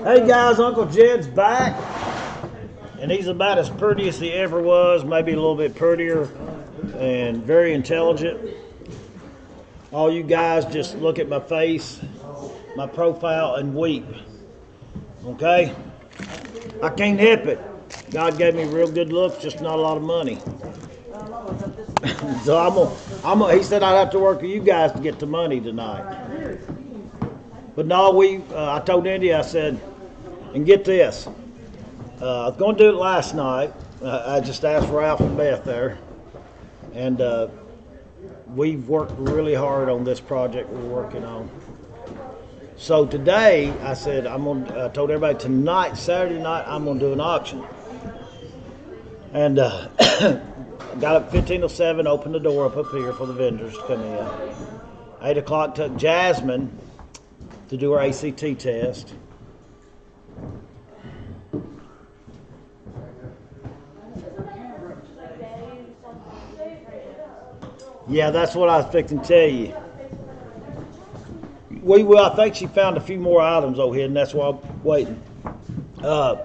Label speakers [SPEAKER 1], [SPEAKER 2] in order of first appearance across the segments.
[SPEAKER 1] Hey guys, Uncle Jed's back, and he's about as pretty as he ever was, maybe a little bit prettier, and very intelligent. All you guys just look at my face, my profile, and weep. Okay? I can't help it. God gave me real good looks, just not a lot of money. So he said I'd have to work with you guys to get the money tonight. But no, I told Indy, I said, and get this, I was going to do it last night. I just asked Ralph and Beth there, and we've worked really hard on this project we're working on. So today, I said I told everybody tonight, Saturday night, I'm going to do an auction. And got up 15:07, opened the door up here for the vendors to come in. 8 o'clock took Jasmine to do her ACT test. Yeah, that's what I was fixing to tell you. I think she found a few more items over here, and that's why I'm waiting. I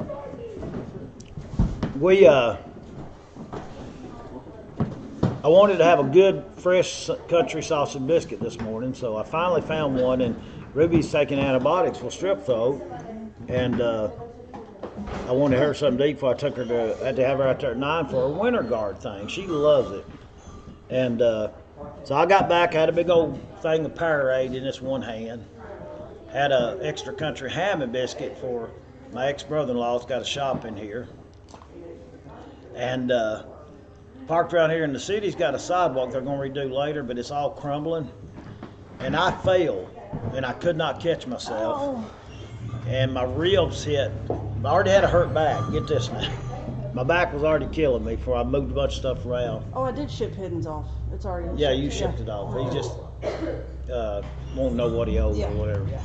[SPEAKER 1] wanted to have a good, fresh country sausage biscuit this morning, so I finally found one, and Ruby's taking antibiotics for strep throat, and I wanted her something to eat before I had to have her out there at 9 for a winter guard thing. She loves it. And so I got back, I had a big old thing of Powerade in this one hand. Had a extra country ham and biscuit for my ex-brother-in-law's got a shop in here. And parked around here in the city's got a sidewalk they're going to redo later, but it's all crumbling. And I fell, and I could not catch myself.
[SPEAKER 2] Oh.
[SPEAKER 1] And my ribs hit. I already had a hurt back. Get this now. My back was already killing me before I moved a bunch of stuff around.
[SPEAKER 2] Oh, I did ship Hiddens off. It's already
[SPEAKER 1] Yeah, you shipped it off. He just won't know what he owes or whatever.
[SPEAKER 2] Yeah.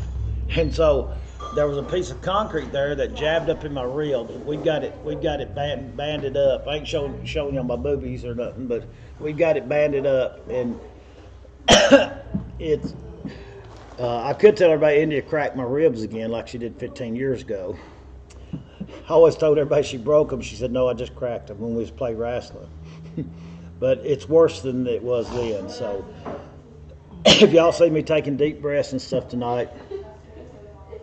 [SPEAKER 1] And so there was a piece of concrete there that jabbed up in my ribs. We got it banded up. I ain't showing you my boobies or nothing, but we got it banded up, and it's. I could tell everybody India cracked my ribs again like she did 15 years ago. I always told everybody she broke them. She said, no, I just cracked them when we was playing wrestling. But it's worse than it was then. So if y'all see me taking deep breaths and stuff tonight,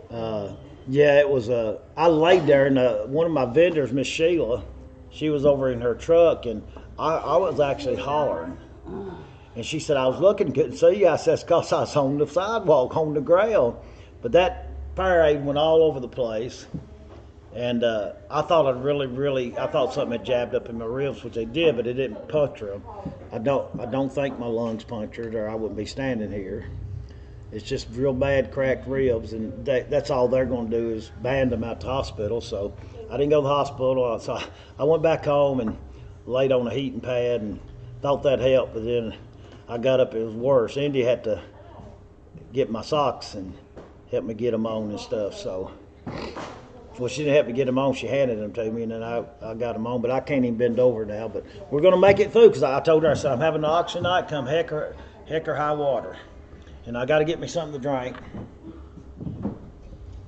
[SPEAKER 1] yeah, it was I laid there, and one of my vendors, Miss Sheila, she was over in her truck, and I was actually hollering. And she said, I was looking, couldn't see you. I said, it's because I was on the sidewalk, on the ground. But that Powerade went all over the place. And I thought I thought something had jabbed up in my ribs, which they did, but it didn't puncture them. I don't think my lungs punctured, or I wouldn't be standing here. It's just real bad cracked ribs, and that's all they're going to do is band them out to the hospital. So I didn't go to the hospital. So I went back home and laid on a heating pad and thought that helped, but then I got up, it was worse. Indy had to get my socks and help me get them on and stuff. So, well, she didn't help me get them on. She handed them to me, and then I got them on. But I can't even bend over now. But we're going to make it through, because I told her, I said, I'm having an auction night, come heck or high water. And I got to get me something to drink.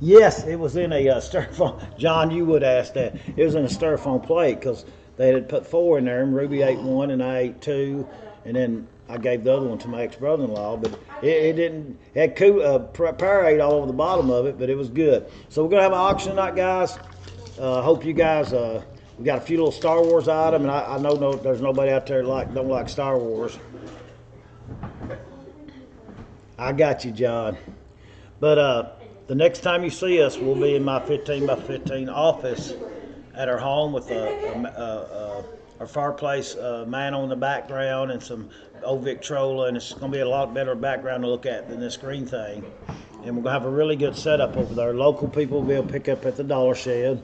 [SPEAKER 1] Yes, it was in a styrofoam. John, you would ask that. It was in a styrofoam plate, because they had put 4 in there, and Ruby ate 1, and I ate 2, and then I gave the other one to my ex-brother-in-law, but it didn't, it had Powerade all over the bottom of it, but it was good. So we're going to have an auction tonight, guys. Hope you guys, we got a few little Star Wars items, and I know there's nobody out there don't like Star Wars. I got you, John. But the next time you see us, we'll be in my 15 by 15 office at our home with our fireplace man on the background and some old Victrola, and it's going to be a lot better background to look at than this green thing. And we're going to have a really good setup over there. Local people will be able to pick up at the Dollar Shed,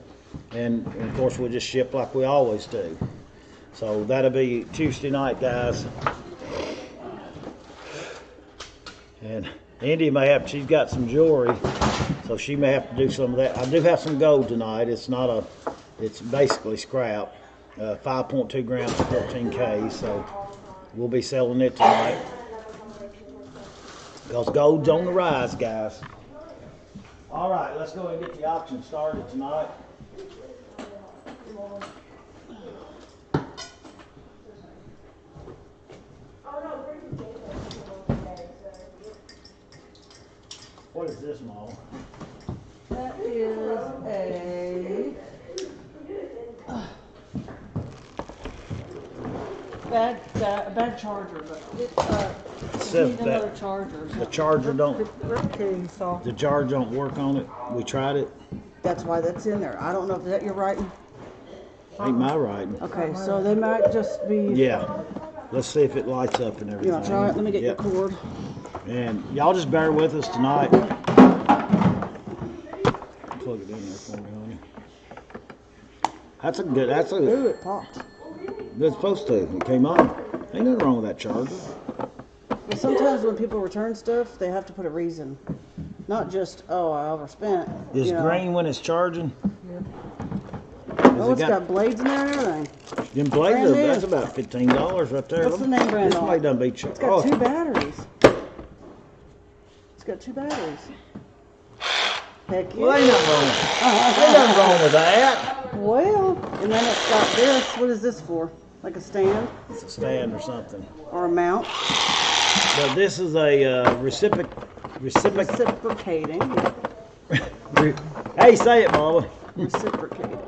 [SPEAKER 1] and of course we'll just ship like we always do. So that'll be Tuesday night, guys. And Indy she's got some jewelry, so she may have to do some of that. I do have some gold tonight. It's basically scrap. 5.2 grams, 14K, so we'll be selling it tonight. Because gold's on the rise, guys. All right, let's go and get the auction started tonight. What is this, Mom?
[SPEAKER 2] That is a bad charger, but it's
[SPEAKER 1] Says
[SPEAKER 2] need
[SPEAKER 1] that
[SPEAKER 2] another charger.
[SPEAKER 1] The charger don't,
[SPEAKER 2] Okay, so
[SPEAKER 1] the charger don't work on it. We tried it.
[SPEAKER 2] that's why that's in there. I don't know if that you're writing.
[SPEAKER 1] Ain't my writing.
[SPEAKER 2] Okay, so they might just be.
[SPEAKER 1] Yeah. Let's see if it lights up and
[SPEAKER 2] You
[SPEAKER 1] everything.
[SPEAKER 2] want to try it? Let me get
[SPEAKER 1] Yep.
[SPEAKER 2] your cord.
[SPEAKER 1] And y'all just bear with us tonight. Plug it in there for me, honey. That's a good,
[SPEAKER 2] Ooh, it popped.
[SPEAKER 1] that's supposed to. It came on. Ain't nothing wrong with that charger.
[SPEAKER 2] But sometimes when people return stuff, they have to put a reason. Not just, oh, I overspent.
[SPEAKER 1] Is
[SPEAKER 2] you know.
[SPEAKER 1] green when it's charging?
[SPEAKER 2] Oh, it's got blades in there and everything.
[SPEAKER 1] Them blades
[SPEAKER 2] Brand
[SPEAKER 1] are,
[SPEAKER 2] new.
[SPEAKER 1] that's about $15 right there.
[SPEAKER 2] What's the name brand
[SPEAKER 1] This
[SPEAKER 2] on
[SPEAKER 1] might
[SPEAKER 2] it?
[SPEAKER 1] done beat you.
[SPEAKER 2] It's got two batteries. It's got two batteries. Heck yeah.
[SPEAKER 1] Well, ain't nothing wrong with that. Ain't nothing wrong with that.
[SPEAKER 2] Well, and then it's got this. What is this for? Like a stand
[SPEAKER 1] It's a stand or something.
[SPEAKER 2] or a mount?
[SPEAKER 1] But this is a
[SPEAKER 2] Reciprocating.
[SPEAKER 1] Hey, say it, Mama.
[SPEAKER 2] Reciprocating.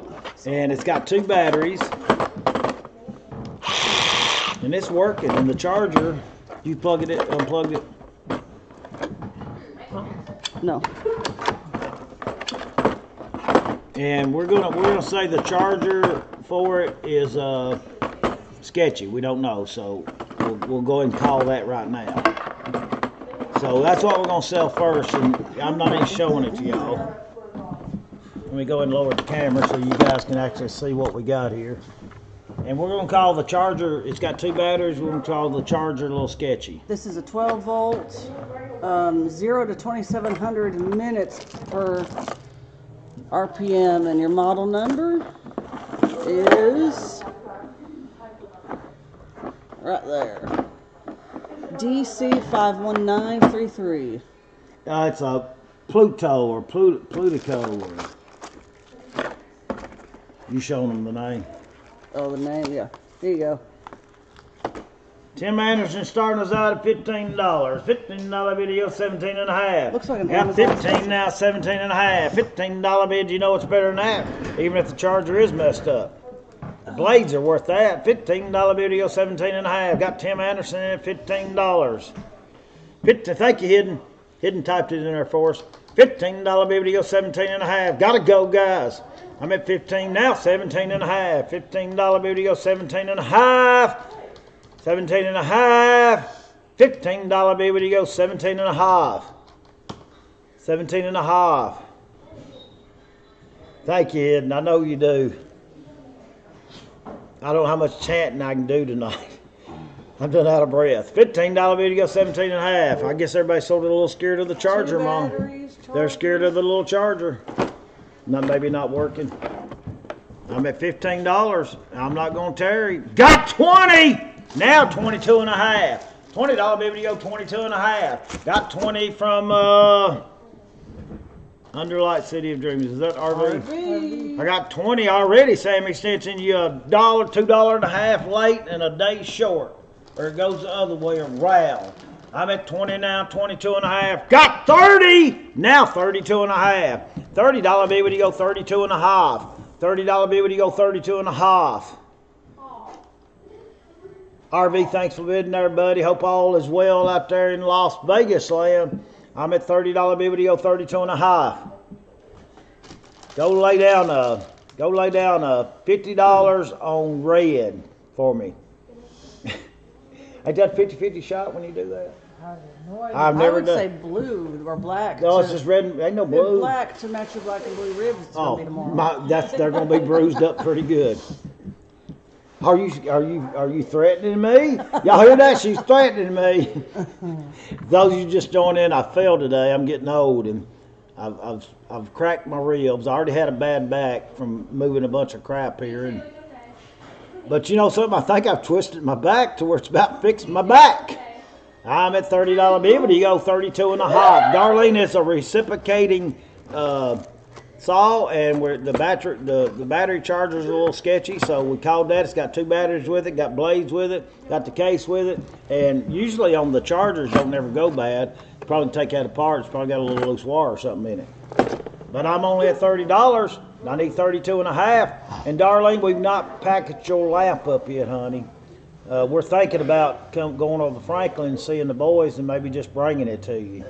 [SPEAKER 1] And it's got two batteries. And it's working. And the charger, you plug it, unplug it.
[SPEAKER 2] No.
[SPEAKER 1] And we're gonna say the charger for it is sketchy. We don't know, so we'll go ahead and call that right now. So that's what we're gonna sell first, and I'm not even showing it to y'all. Let me go ahead and lower the camera so you guys can actually see what we got here. And we're gonna call the charger. It's got two batteries. We're gonna call the charger a little sketchy.
[SPEAKER 2] This is a 12 volt, 0 to 2700 minutes per RPM, and your model number is right there. DC51933.
[SPEAKER 1] It's a Pluto or Plutico. Or you showing them the name?
[SPEAKER 2] Oh, the name, yeah. Here you go.
[SPEAKER 1] Tim Anderson starting us out at $15. $15 video, 17 and a half.
[SPEAKER 2] Looks like an
[SPEAKER 1] Got
[SPEAKER 2] Amazon
[SPEAKER 1] 15 now, 17 and a half. $15 bid, you know it's better than that, even if the charger is messed up. The blades are worth that. $15 video, 17 and a half. Got Tim Anderson at $15. Thank you, Hidden. Hidden typed it in there for us. $15 video, 17 and a half. Gotta go, guys. I'm at 15 now, 17 and a half. $15 video, 17 and a half. 17 and a half. $15 video, 17 and a half. 17 and a half. Thank you, Ed, and I know you do. I don't know how much chanting I can do tonight. I'm done out of breath. $15 video, 17 and a half. I guess everybody's sort of a little scared of the charger, Mom. They're scared of the little charger. Maybe not working. I'm at $15. I'm not going to tarry. Got 20! Now 22 and a half. $20 video, 22 and a half. Got 20 from Underlight City of Dreams. Is that RV? I got 20 already, Sam Extension. You $1, $2 and a half late and a day short. Or it goes the other way around. I'm at 20 now, 22 and a half. Got 30! Now 32 and a half. $30 video, 32 and a half. $30 video, 32 and a half. RV, thanks for bidding there, buddy. Hope all is well out there in Las Vegas land. I'm at $30 video, 32 and a half. Go lay down $50 on red for me. Ain't that 50-50 shot when you do that? I've never done.
[SPEAKER 2] I would say blue or black.
[SPEAKER 1] No, it's just red. Ain't no blue.
[SPEAKER 2] Black to match your black and blue ribs. It's gonna be tomorrow.
[SPEAKER 1] They're gonna be bruised up pretty good. Are you threatening me? Y'all hear that? She's threatening me. Those of you just joined in, I fell today. I'm getting old and I've cracked my ribs. I already had a bad back from moving a bunch of crap here. But you know something? I think I've twisted my back to where it's about fixing my back. I'm at $30 bid, but you go 32 and a half. Darlene, it's a reciprocating saw, and the battery charger is a little sketchy, so we called that. It's got 2 batteries with it, got blades with it, got the case with it, and usually on the chargers don't never go bad. Probably take that apart. It's probably got a little loose wire or something in it. But I'm only at $30. I need 32 and a half. And Darlene, we've not packaged your lamp up yet, honey. We're thinking about going over to Franklin and seeing the boys and maybe just bringing it to you,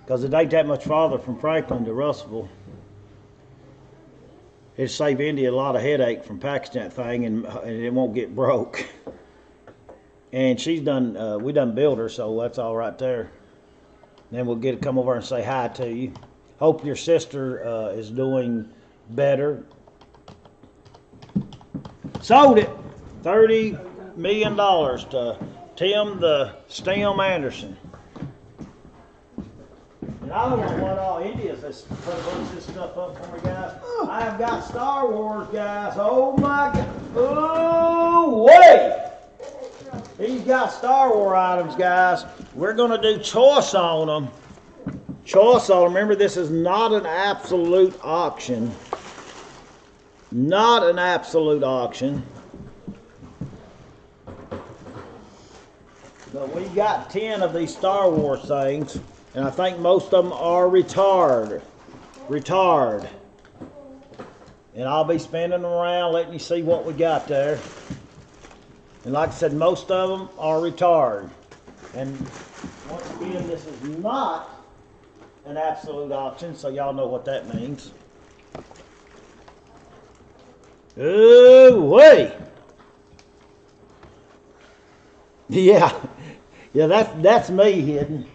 [SPEAKER 1] because it ain't that much farther from Franklin to Russellville. It'll save Indy a lot of headache from packaging that thing, and it won't get broke. And she's done, we done build her, so that's all right there. Then we'll come over and say hi to you. Hope your sister is doing better. Sold it, $30 million to Tim the Stem Anderson. And I don't know what all India's put a bunch of this stuff up for me, guys. I have got Star Wars, guys. Oh my God. Oh, wait. He's got Star Wars items, guys. We're going to do choice on them. Choice on them. Remember, this is not an absolute auction. Not an absolute auction. But we got 10 of these Star Wars things, and I think most of them are retard. And I'll be spinning them around, letting you see what we got there. And like I said, most of them are retard. And once again, this is not an absolute auction, so y'all know what that means. Ooh, wait. Yeah, that's me hidden.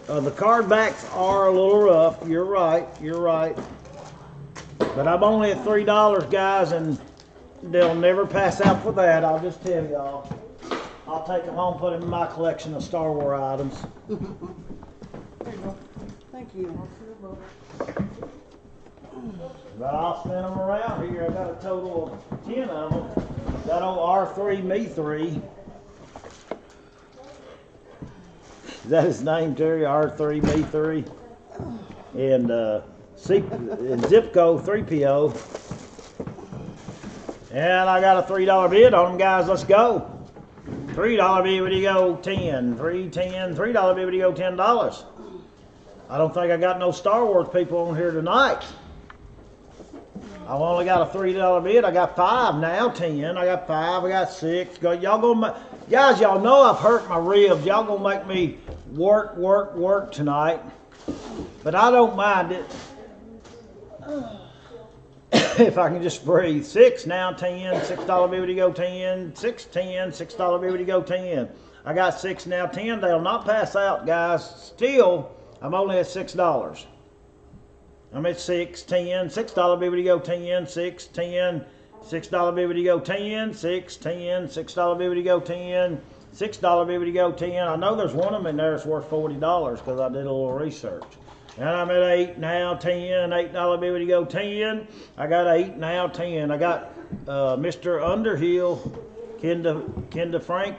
[SPEAKER 1] The card backs are a little rough. You're right. But I'm only at $3, guys, and they'll never pass out for that. I'll just tell y'all. I'll take them home, put them in my collection of Star Wars items.
[SPEAKER 2] There you go. Thank you.
[SPEAKER 1] But I'll spin them around here. I got a total of 10 of them. That old R3 Me 3. Is that his name, Terry? R3 Me 3. And Zipco 3PO. And I got a $3 bid on them, guys. Let's go. $3 bid, would you go 10? $3 bid, would you go $10? I don't think I got no Star Wars people on here tonight. I've only got a $3 bid. I got 5 now, 10. I got 5. I got 6. Y'all gonna, guys, y'all know I've hurt my ribs. Y'all gonna make me work tonight. But I don't mind it. If I can just breathe. 6 now, 10. $6 bid, would you go 10? 6, 10. $6 bid, would you go 10? I got 6 now, 10. They'll not pass out, guys. Still, I'm only at $6. I'm at 6, 10, $6 bid, would you go 10, 6, 10, $6 bid, would you go 10, 6, 10, $6 bid, would you go 10, $6 bid, would you go 10. I know there's one of them in there that's worth $40 because I did a little research. And I'm at 8 now, 10, $8 bid, would you go 10. I got 8 now, 10. I got Mr. Underhill, Kenda Frank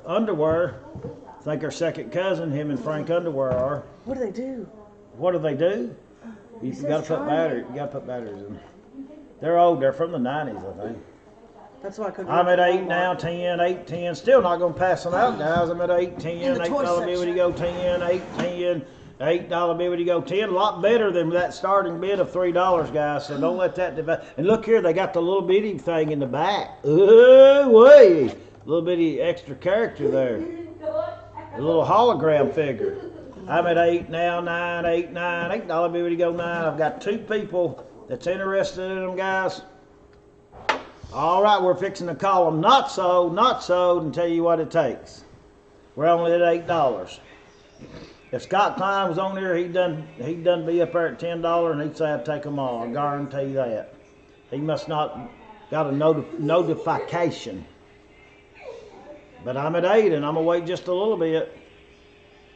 [SPEAKER 1] Underwear. I think our second cousin, him and Frank Underwear are.
[SPEAKER 2] What do they do?
[SPEAKER 1] What do they do? You got to put batteries. You got to put batteries in. They're old. They're from the 90s, I think.
[SPEAKER 2] That's why I couldn't.
[SPEAKER 1] I'm at 8 now, 10, 8, 10. Still not going to pass them out, guys. I'm at 8, 10, $8 bid, would you go 10, 8, 10, $8 bid, would you go 10. A lot better than that starting bid of $3, guys. So don't let that divide. And look here, they got the little bitty thing in the back. Ooh, wee. A little bitty extra character there. A little hologram figure. I'm at 8 now, 9, 8, 9, $8 bid, would you go 9. I've got 2 people that's interested in them, guys. All right, we're fixing to call them not sold, and tell you what it takes. We're only at $8. If Scott Klein was on here, he'd done be up there at $10, and he'd say I'd take them all. I guarantee you that. He must not got a notification. But I'm at 8, and I'm gonna wait just a little bit.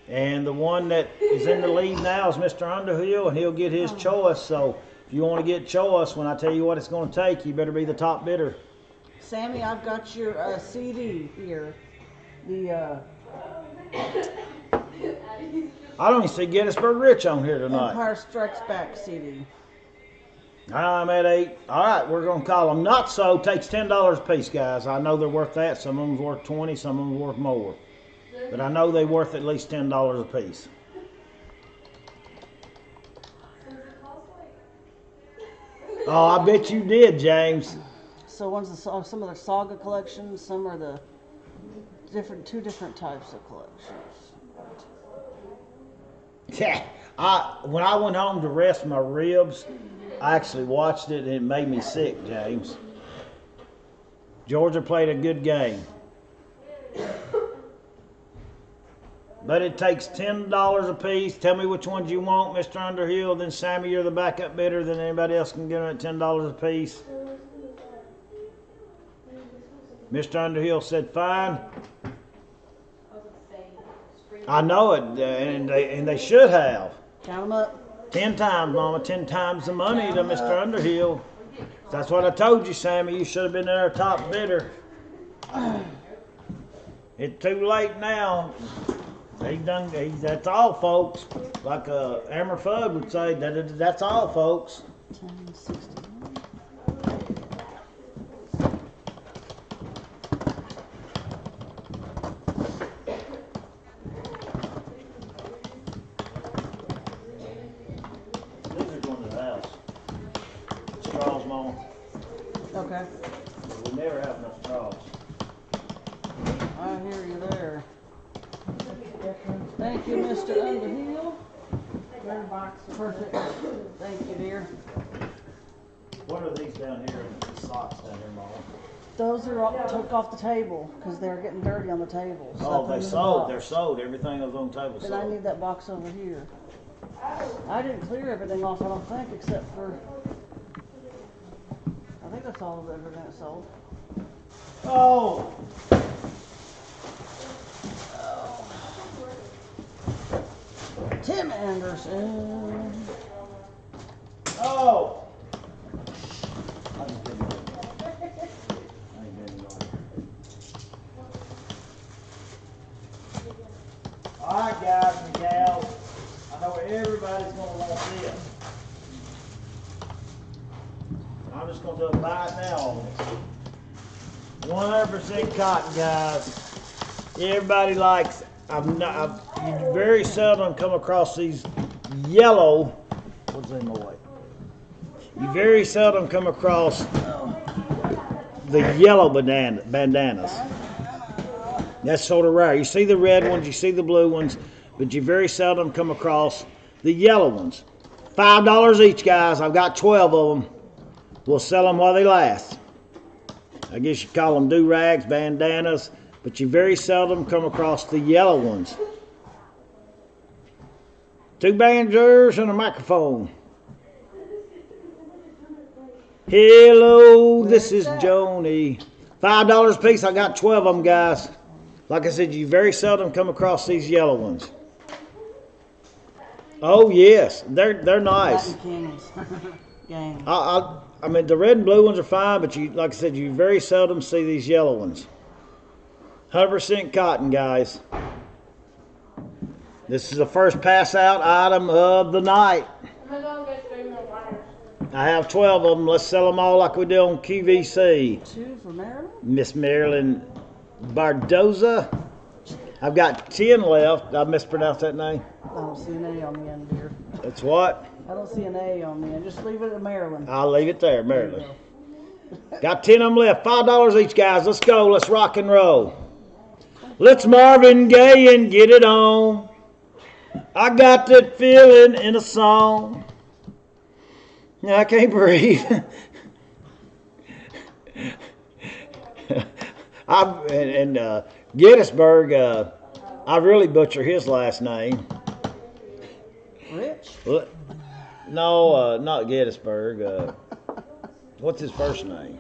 [SPEAKER 1] And the one that is in the lead now is Mr. Underhill, and he'll get his choice. So if you want to get choice, when I tell you what it's going to take, you better be the top bidder.
[SPEAKER 2] Sammy, I've got your CD here. The
[SPEAKER 1] I don't even see Gettysburg Rich on here tonight.
[SPEAKER 2] Empire Strikes Back CD.
[SPEAKER 1] I'm at 8. All right, we're going to call them Not So. Takes $10 a piece, guys. I know they're worth that. Some of them's worth 20, some of them's worth more. But I know they're worth at least $10 a piece. Oh, I bet you did, James.
[SPEAKER 2] So one's some of the Saga collections, some are the two different types of collections.
[SPEAKER 1] Yeah, when I went home to rest my ribs, I actually watched it and it made me sick, James. Georgia played a good game. But it takes $10 a piece. Tell me which ones you want, Mr. Underhill. Then Sammy, you're the backup bidder. Then anybody else can get them at $10 a piece. Mr. Underhill said fine. I know it, and they should have.
[SPEAKER 2] Count them up.
[SPEAKER 1] 10 times, Mama. 10 times the money to Mr. Underhill. That's what I told you, Sammy. You should have been their top bidder. It's too late now. That's all, folks. Like Amber Fudd would say, that's all, folks.
[SPEAKER 2] 1061.
[SPEAKER 1] These are going to the house. Straws, Mama.
[SPEAKER 2] Okay.
[SPEAKER 1] We never have enough straws.
[SPEAKER 2] I hear you there. Thank you, Mr. Underhill. Perfect. Thank you, dear.
[SPEAKER 1] What are these down here in the socks down here, Mama?
[SPEAKER 2] Those are all took off the table because they were getting dirty on the table. So I
[SPEAKER 1] Oh,
[SPEAKER 2] put
[SPEAKER 1] they
[SPEAKER 2] them in the
[SPEAKER 1] sold.
[SPEAKER 2] box.
[SPEAKER 1] They're sold. Everything that was on the table
[SPEAKER 2] Then I
[SPEAKER 1] sold.
[SPEAKER 2] need that box over here. I didn't clear everything off, I don't think, except for. I think that's all of everything that sold.
[SPEAKER 1] Oh!
[SPEAKER 2] Tim Anderson.
[SPEAKER 1] Oh! I just didn't know. I ain't been going. All right, guys and gals. I know everybody's going to want this. I'm just going to buy it now on this. 100% cotton, guys. Everybody likes. You very seldom come across these yellow. What's in the way? You very seldom come across the yellow bandanas. That's sort of rare. You see the red ones, you see the blue ones, but you very seldom come across the yellow ones. $5 each, guys. I've got 12 of them. We'll sell them while they last. I guess you call them do-rags, bandanas, but you very seldom come across the yellow ones. 2 banjos and a microphone. Hello, this is Joni. $5 a piece. I got 12 of them, guys. Like I said, you very seldom come across these yellow ones. Oh yes, they're nice.
[SPEAKER 2] Latin Kings. Game.
[SPEAKER 1] I mean, the red and blue ones are fine, but you, like I said, you very seldom see these yellow ones. 100% cotton, guys. This is the first pass out item of the night. I have 12 of them. Let's sell them all like we did on QVC.
[SPEAKER 2] 2 for Maryland?
[SPEAKER 1] Miss Marilyn Bardoza. I've got 10 left. Did I mispronounce that name?
[SPEAKER 2] I don't see an A on the end, dear.
[SPEAKER 1] That's what?
[SPEAKER 2] I don't see an A on the end. Just leave it at Maryland.
[SPEAKER 1] I'll leave it there,
[SPEAKER 2] There you
[SPEAKER 1] Marilyn.
[SPEAKER 2] go.
[SPEAKER 1] Got 10 of them left. $5 each, guys. Let's go. Let's rock and roll. Let's Marvin Gaye and get it on. I got that feeling in a song. I can't breathe. Gettysburg, I really butcher his last name.
[SPEAKER 2] Rich?
[SPEAKER 1] No, not Gettysburg. What's his first name?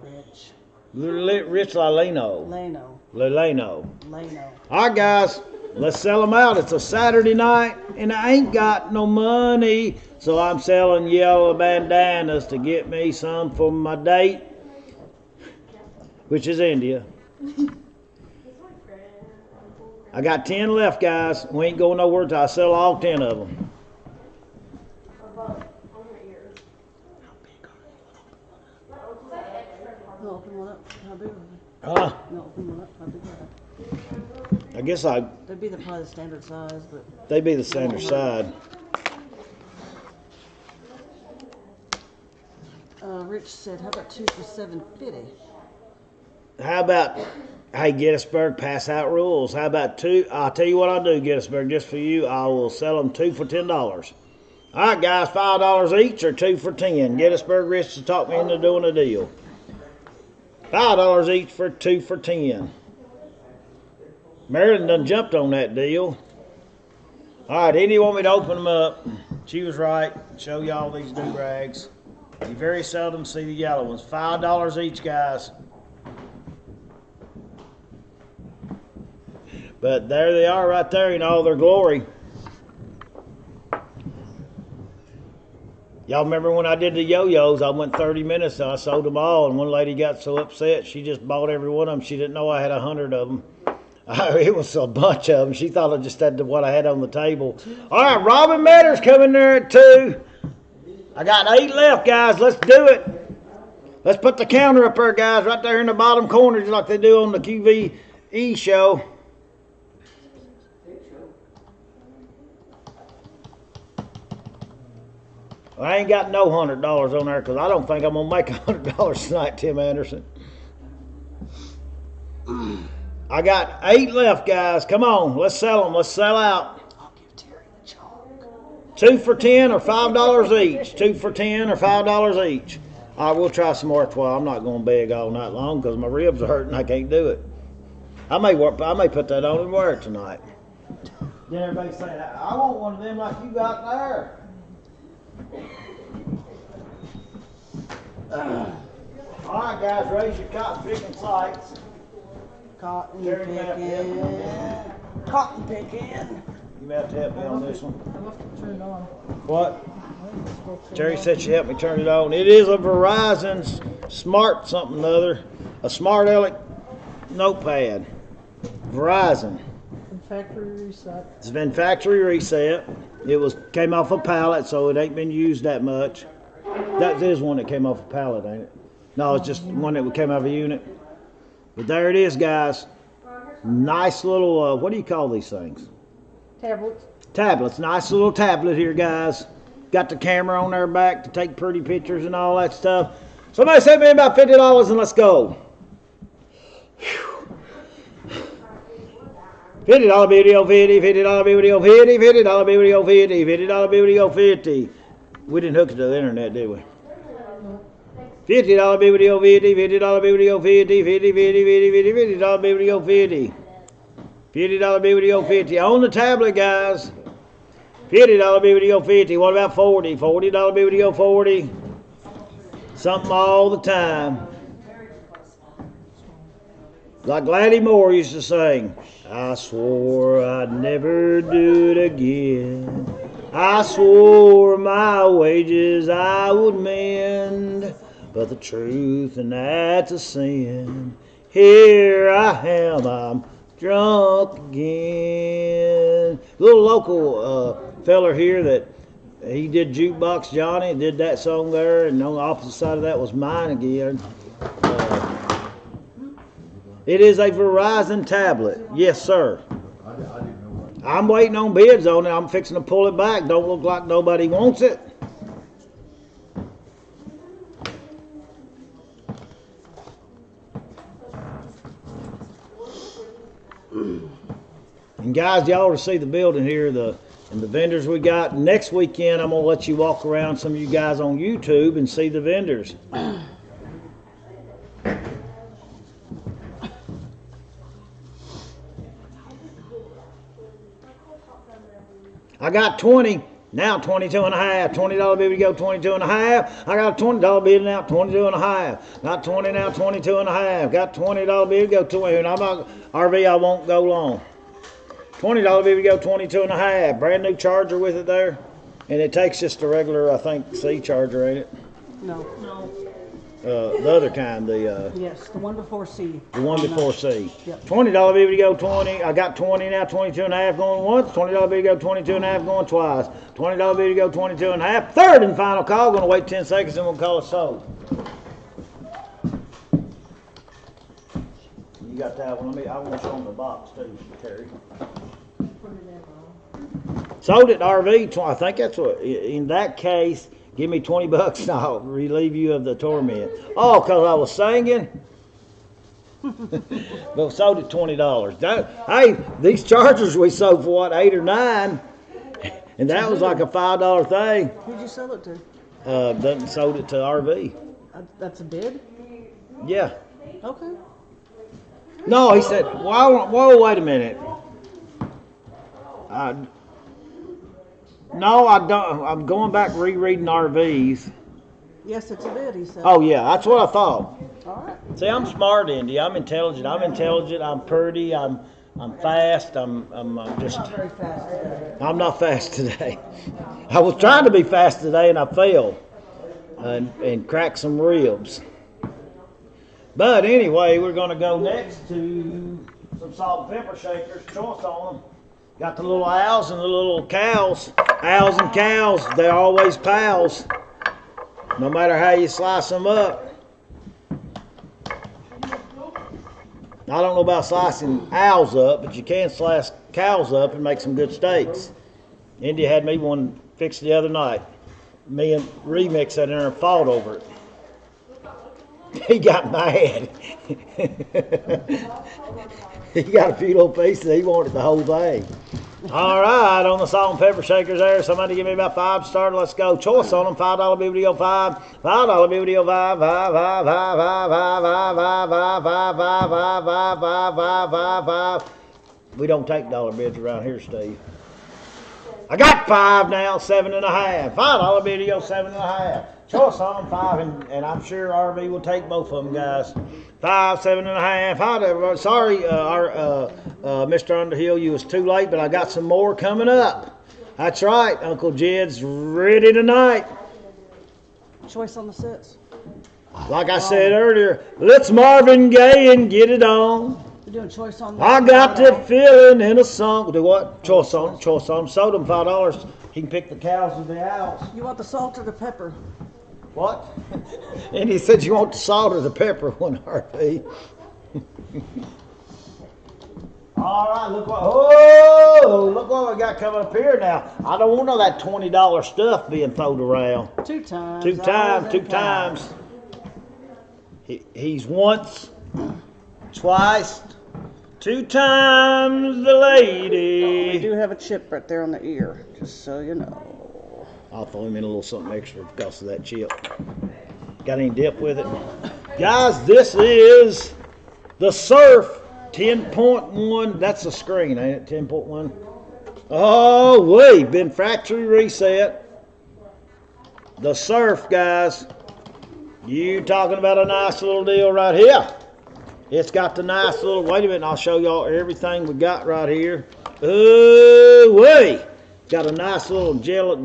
[SPEAKER 2] Rich.
[SPEAKER 1] Rich Laleno.
[SPEAKER 2] Leno.
[SPEAKER 1] Laleno.
[SPEAKER 2] Leno.
[SPEAKER 1] All right, guys, let's sell them out. It's a Saturday night, and I ain't got no money, so I'm selling yellow bandanas to get me some for my date, which is India. I got 10 left, guys. We ain't going nowhere till I sell all 10 of them.
[SPEAKER 2] No, open one up. How big are they?
[SPEAKER 1] Huh?
[SPEAKER 2] No, open one up. How big are
[SPEAKER 1] I guess
[SPEAKER 2] They'd be probably the standard size, but.
[SPEAKER 1] they'd be the standard side.
[SPEAKER 2] Rich said, how about 2 for $7.50?
[SPEAKER 1] How about, hey, Gettysburg, pass out rules. How about 2? I'll tell you what I'll do, Gettysburg, just for you. I will sell them 2 for $10. All right, guys, $5 each or 2 for 10. Gettysburg Rich to talk me into doing a deal. $5 each for 2 for 10. Marilyn done jumped on that deal. All right, Indy want me to open them up. She was right. Show y'all these do-rags. You very seldom see the yellow ones. $5 each, guys. But there they are right there in all their glory. Y'all remember when I did the yo-yos, I went 30 minutes and I sold them all, and one lady got so upset she just bought every one of them. She didn't know I had 100 of them. It was a bunch of them. She thought I just had what I had on the table. All right, Robin Metter's coming there at 2. I got 8 left, guys. Let's do it. Let's put the counter up there, guys, right there in the bottom corner, just like they do on the QVE show. Well, I ain't got no $100 on there because I don't think I'm going to make $100 tonight, Tim Anderson. I got 8 left, guys. Come on, let's sell them. Let's sell out.
[SPEAKER 2] I'll give Terry the chalk.
[SPEAKER 1] 2 for 10 or $5 each. 2 for 10 or $5 each. All right, we'll try some more at 12. I'm not going to beg all night long because my ribs are hurting. I can't do it. I may put that on and wear it tonight. Then everybody say, I want one of them like you got there. All right, guys, raise your cotton picking sights.
[SPEAKER 2] Cotton
[SPEAKER 1] Terry,
[SPEAKER 2] picking. Cotton picking.
[SPEAKER 1] You may have to help me on this one.
[SPEAKER 3] I must have turned on.
[SPEAKER 1] What? Jerry said she helped me turn it on. It is a Verizon Smart something or other. A Smart Aleck notepad. Verizon.
[SPEAKER 3] And factory reset.
[SPEAKER 1] It's been factory reset. It came off a pallet, so it ain't been used that much. That is one that came off a pallet, ain't it? No, it's just one that came out of a unit. But there it is, guys. Nice little, what do you call these things?
[SPEAKER 3] Tablets.
[SPEAKER 1] Tablets. Nice little tablet here, guys. Got the camera on their back to take pretty pictures and all that stuff. Somebody send me about $50 and let's go. $50 video 50, $50 video 50, $50 video 50, $50 video 50. We didn't hook it to the internet, did we? $50 video 50, $50 video 50, $50, $50, $50, $50 video 50. $50 video 50 on the tablet, guys. $50 video 50. What about 40? $40 video 40. Something all the time. Like Gladys Moore used to sing, I swore I'd never do it again. I swore my wages I would mend, but the truth and that's a sin. Here I am, I'm drunk again. Little local feller here that he did Jukebox Johnny, did that song there, and on the opposite side of that was mine again. It is a Verizon tablet. Yes, sir. I'm waiting on bids on it. I'm fixing to pull it back. Don't look like nobody wants it. And guys, y'all ought to see the building here, and the vendors we got. Next weekend, I'm going to let you walk around, some of you guys on YouTube, and see the vendors. I got 20, now 22 and a half. $20 bid to go 22 and a half. I got a $20 bid now, 22 and a half. Got 20 now, 22 and a half. Got $20 bid to go 20. And I'm not, RV, I won't go long. $20 bid to go 22 and a half. Brand new charger with it there. And it takes just a regular, I think, C charger, ain't it?
[SPEAKER 2] No.
[SPEAKER 1] The other kind,
[SPEAKER 2] Yes, the one before C.
[SPEAKER 1] the one before C.
[SPEAKER 2] Yep.
[SPEAKER 1] $20 bill to go 20. I got 20 now, 22 and a half going once. $20 bill to go 22 and a half going twice. $20 bill to go 22 and a half. Third and final call. Going to wait 10 seconds and we'll call it sold. You got that one. I want to show them the box too, Terry. Sold at RV. I think that's what. In that case, give me $20 and I'll relieve you of the torment. Oh, because I was singing. But sold at $20. Hey, these chargers we sold for what, 8 or 9, and that was like a $5 thing.
[SPEAKER 2] Who'd you sell it to?
[SPEAKER 1] Done sold it to RV.
[SPEAKER 2] That's a bid?
[SPEAKER 1] Yeah.
[SPEAKER 2] Okay.
[SPEAKER 1] No, he said. Whoa, wait a minute. No, I don't. I'm going back rereading RVs.
[SPEAKER 2] Yes, it's a bid, he said.
[SPEAKER 1] Oh yeah, that's what I thought.
[SPEAKER 2] All right.
[SPEAKER 1] See, I'm smart, Indy. I'm intelligent. I'm pretty. I'm fast. I'm just.
[SPEAKER 2] Not very fast today.
[SPEAKER 1] I'm not fast today. I was trying to be fast today and I failed and cracked some ribs. But anyway, we're going to go next to some salt and pepper shakers. Choice on them. Got the little owls and the little cows. Owls and cows, they're always pals. No matter how you slice them up. I don't know about slicing owls up, but you can slice cows up and make some good steaks. India had me one fixed the other night. Me and Remix sat in there and fought over it. He got mad. He got a few little pieces. He wanted the whole thing. All right, on the salt and pepper shakers there. Somebody give me about 5 started. Let's go. Choice on them. $5 bill to go 5. $5 bill to go 5. 5, 5, 5, 5, 5, 5, 5, 5, 5, 5, 5, 5, 5, 5, 5. We don't take dollar bids around here, Steve. I got 5 now. 7.5. $5 bill to go 7.5. Choice on them 5, and I'm sure RV will take both of them, guys. 5, 7.5. Sorry, Mr. Underhill, you was too late, but I got some more coming up. That's right, Uncle Jed's ready tonight.
[SPEAKER 2] Choice on the sets.
[SPEAKER 1] Like I said earlier, let's Marvin Gaye and get it on.
[SPEAKER 2] We're doing choice on the
[SPEAKER 1] I got that feeling in a song. Do what? Choice on them. Choice on them. Sold them $5. He can pick the cows and the owls.
[SPEAKER 2] You want the salt or the pepper?
[SPEAKER 1] What? And he said you want the salt or the pepper one, RP. All right, look what we got coming up here now. I don't want none of that $20 stuff being thrown around.
[SPEAKER 2] 2 times.
[SPEAKER 1] 2 times, 2 times. He's once, twice, 2 times the lady.
[SPEAKER 2] We do have a chip right there on the ear, just so you know.
[SPEAKER 1] I'll throw him in a little something extra because of that chip. Got any dip with it? Guys, this is the Surf 10.1. That's the screen, ain't it? 10.1. Oh, we've been factory reset. The Surf, guys. You talking about a nice little deal right here. It's got the nice little, wait a minute, I'll show y'all everything we got right here. Ooh-wee. Got a nice little gel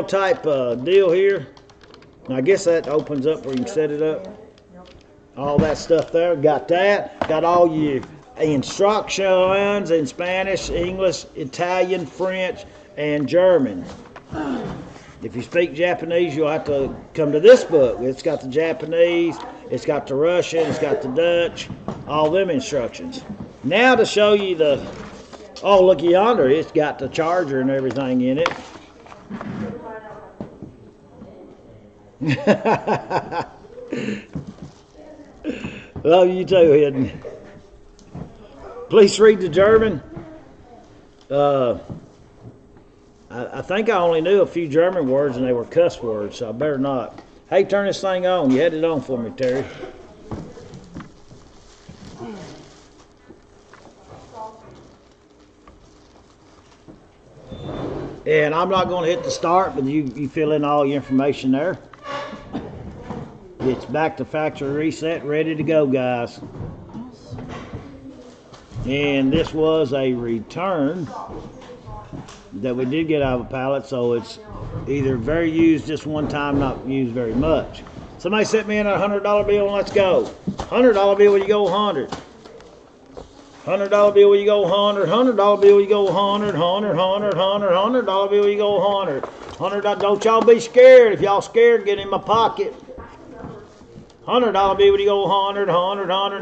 [SPEAKER 1] type deal here. And I guess that opens up where you can set it up. All that stuff there. Got that. Got all your instructions in Spanish, English, Italian, French, and German. If you speak Japanese, you'll have to come to this book. It's got the Japanese, it's got the Russian, it's got the Dutch, all them instructions. Now to show you the, oh, look yonder, it's got the charger and everything in it. Love you too, Hidden. Please read the German. I think I only knew a few German words and they were cuss words, so I better not. Hey, turn this thing on. You had it on for me, Terry. And I'm not going to hit the start, but you fill in all your information there. It's back to factory reset, ready to go, guys. And this was a return that we did get out of a pallet, so it's either very used just one time, not used very much. Somebody sent me in a $100 bill and let's go. $100 bill, will you go 100? $100 bill, will you go 100? $100 bill, will you go 100? $100 bill, will you go 100? $100. Don't y'all be scared. If y'all scared, get in my pocket. $100 bill, will you go 100?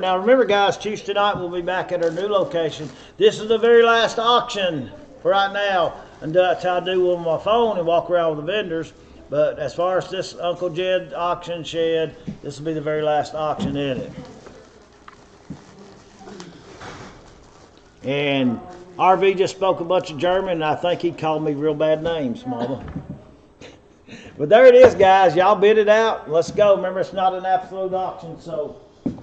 [SPEAKER 1] Now remember, guys, Tuesday night we'll be back at our new location. This is the very last auction for right now, and that's how I do with my phone and walk around with the vendors. But as far as this Uncle Jed auction shed, this will be the very last auction in it. And RV just spoke a bunch of German, and I think he called me real bad names, Mama. But there it is, guys. Y'all bid it out. Let's go. Remember, it's not an absolute auction, so if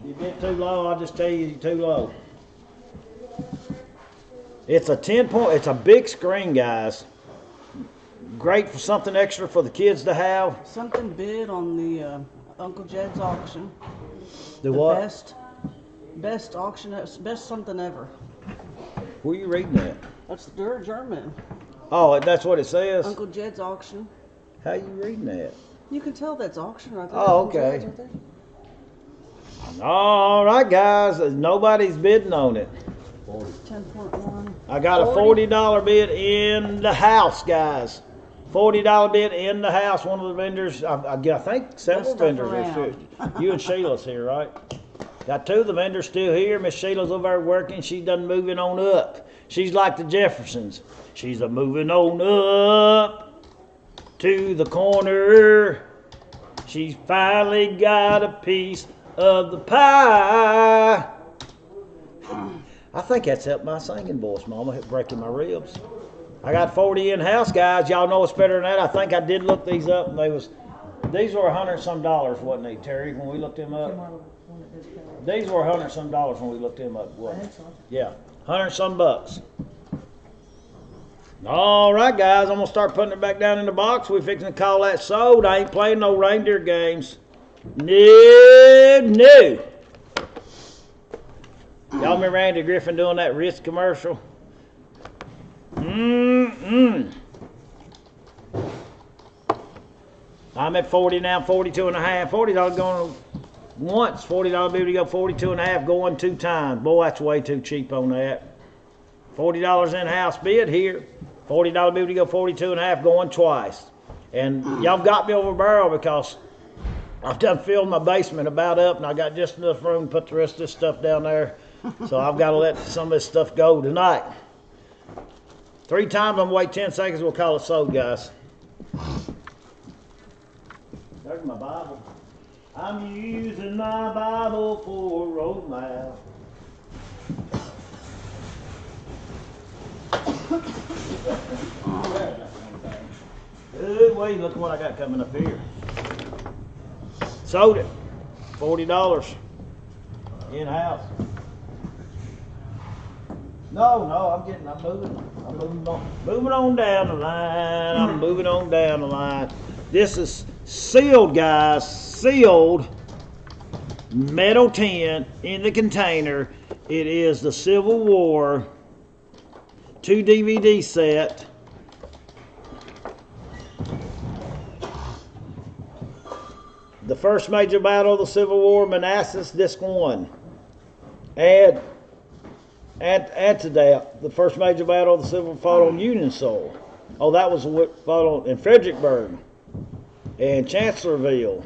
[SPEAKER 1] you bid too low, I'll just tell you you're too low. It's a 10-point. It's a big screen, guys. Great for something extra for the kids to have.
[SPEAKER 2] Something bid on the Uncle Jed's auction.
[SPEAKER 1] The what?
[SPEAKER 2] Best auction, best something ever.
[SPEAKER 1] Where are you reading that?
[SPEAKER 2] That's they're German.
[SPEAKER 1] Oh, that's what it says?
[SPEAKER 2] Uncle Jed's auction.
[SPEAKER 1] How you reading that?
[SPEAKER 2] You can tell that's auction right there.
[SPEAKER 1] Oh,
[SPEAKER 2] Uncle
[SPEAKER 1] okay.
[SPEAKER 2] Jed's right there.
[SPEAKER 1] All right, guys. Nobody's bidding on it.
[SPEAKER 2] 10.1.
[SPEAKER 1] I got a $40 bid in the house, guys. $40 bid in the house. One of the vendors, I think several
[SPEAKER 2] Let's
[SPEAKER 1] vendors
[SPEAKER 2] stuff
[SPEAKER 1] are still. You and Sheila's here, right? Got two of the vendors still here. Miss Sheila's over there working. She's done moving on up. She's like the Jeffersons. She's a moving on up to the corner. She's finally got a piece of the pie. I think that's helped my singing voice, Mama, breaking my ribs. I got 40 in-house, guys. Y'all know it's better than that. I think I did look these up, and these were $100 and some, wasn't they, Terry, when we looked them up? These were $100 and some when we looked them up, wasn't it? Yeah, $100 and some bucks. All right, guys, I'm going to start putting it back down in the box. We're fixing to call that sold. I ain't playing no reindeer games. No. Y'all remember Andy Griffin doing that Ritz commercial? I'm at 40 now, 42 and a half. $40 going once. $40 bill to go 42 and a half, going 2 times. Boy, that's way too cheap on that. $40 in-house bid here. $40 bill to go 42 and a half, going twice. And y'all got me over barrel because I've done filled my basement about up, and I got just enough room to put the rest of this stuff down there. So I've got to let some of this stuff go tonight. 3 times, I'm going to wait 10 seconds. We'll call it sold, guys. There's my Bible. I'm using my Bible for a road map. Good way, look what I got coming up here. Sold it. $40 in-house. No, I'm moving on down the line. I'm moving on down the line. This is sealed, guys. Sealed metal tin in the container. It is the Civil War 2 DVD set. The first major battle of the Civil War, Manassas, Disc 1. Add to that, the first major battle of the Civil War fought on Union soil. Oh, that was what fought on in Fredericksburg and Chancellorsville.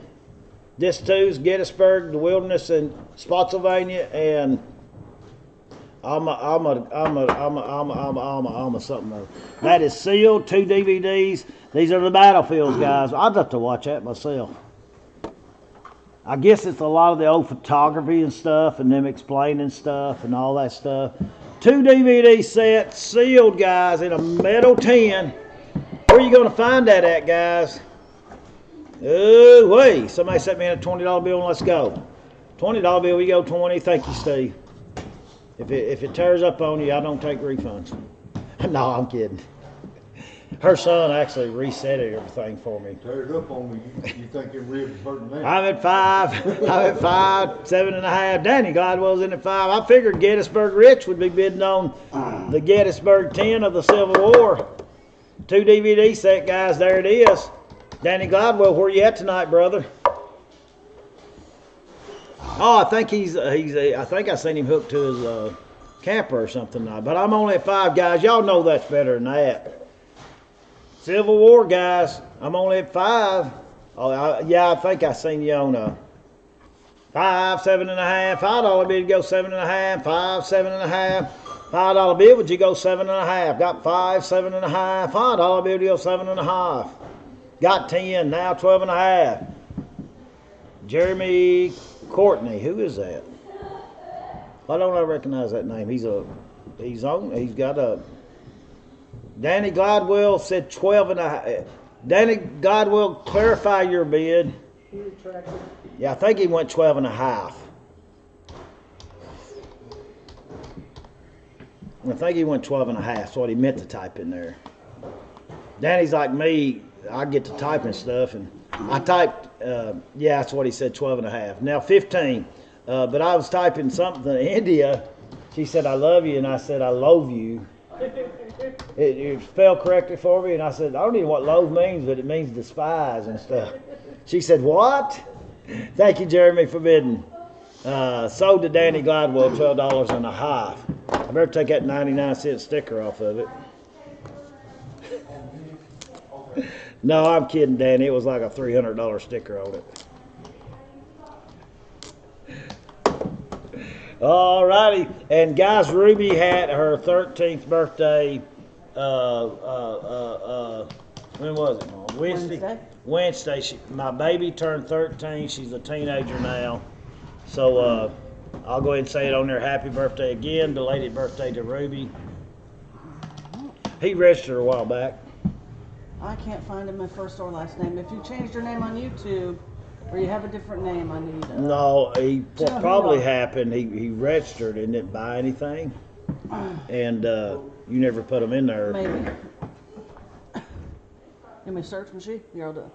[SPEAKER 1] Disc 2's Gettysburg, the Wilderness, and Spotsylvania, and I'm a something. That is sealed, 2 DVDs. These are the battlefields, guys. I'd have to watch that myself. I guess it's a lot of the old photography and stuff, and them explaining stuff and all that stuff. 2 DVD sets, sealed, guys, in a metal tin. Where are you going to find that at, guys? Oh, wait. Somebody sent me in a $20 bill and let's go. $20 bill, we go 20. Thank you, Steve. If it tears up on you, I don't take refunds. No, I'm kidding. Her son actually reset everything for me.
[SPEAKER 4] Tears up on me, you think your ribs hurting now?
[SPEAKER 1] I'm at 5. I'm at 5, 7.5. Danny Gladwell's in at 5. I figured Gettysburg Rich would be bidding on the Gettysburg 10 of the Civil War. 2 DVD set, guys. There it is. Danny Gladwell, where you at tonight, brother? Oh, I think I think I seen him hooked to his camper or something now. But I'm only at 5, guys. Y'all know that's better than that. Civil War, guys. I'm only at 5. Oh, yeah, I think I seen you on a 5, 7.5, $5 bill. You go 7.5, 5, 7.5. $5 bill, would you go 7.5? Got 5, 7.5. $5 bill, you go 7.5. Got 10, now 12.5. Jeremy Courtney, who is that? Why don't I recognize that name? He's got a. Danny Gladwell said 12.5. Danny Gladwell, clarify your bid.
[SPEAKER 3] He retracted.
[SPEAKER 1] Yeah, I think he went 12.5. I think he went 12.5. That's what he meant to type in there. Danny's like me. I get to typing stuff, and I typed. Yeah, that's what he said. 12.5. Now 15. But I was typing something to India. She said, "I love you," and I said, "I loathe you." It spelled correctly for me, and I said, "I don't even know what loathe means, but it means despise and stuff." She said, "What?" Thank you, Jeremy, for bidding. Sold to Danny Gladwell, $12.50. I better take that 99-cent sticker off of it. No, I'm kidding, Danny. It was like a $300 sticker on it. All righty. And guys, Ruby had her 13th birthday. When was it, Mom? Wednesday. My baby turned 13. She's a teenager now. So I'll go ahead and say it on there. Happy birthday again. Belated birthday to Ruby. He registered a while back.
[SPEAKER 2] I can't find him my first or last name. If you changed your name on YouTube or you have a different name, I need
[SPEAKER 1] No,
[SPEAKER 2] Tell
[SPEAKER 1] what probably
[SPEAKER 2] me.
[SPEAKER 1] happened, he registered and didn't buy anything. And you never put them in there.
[SPEAKER 2] maybe. Give me a search machine. You're all done.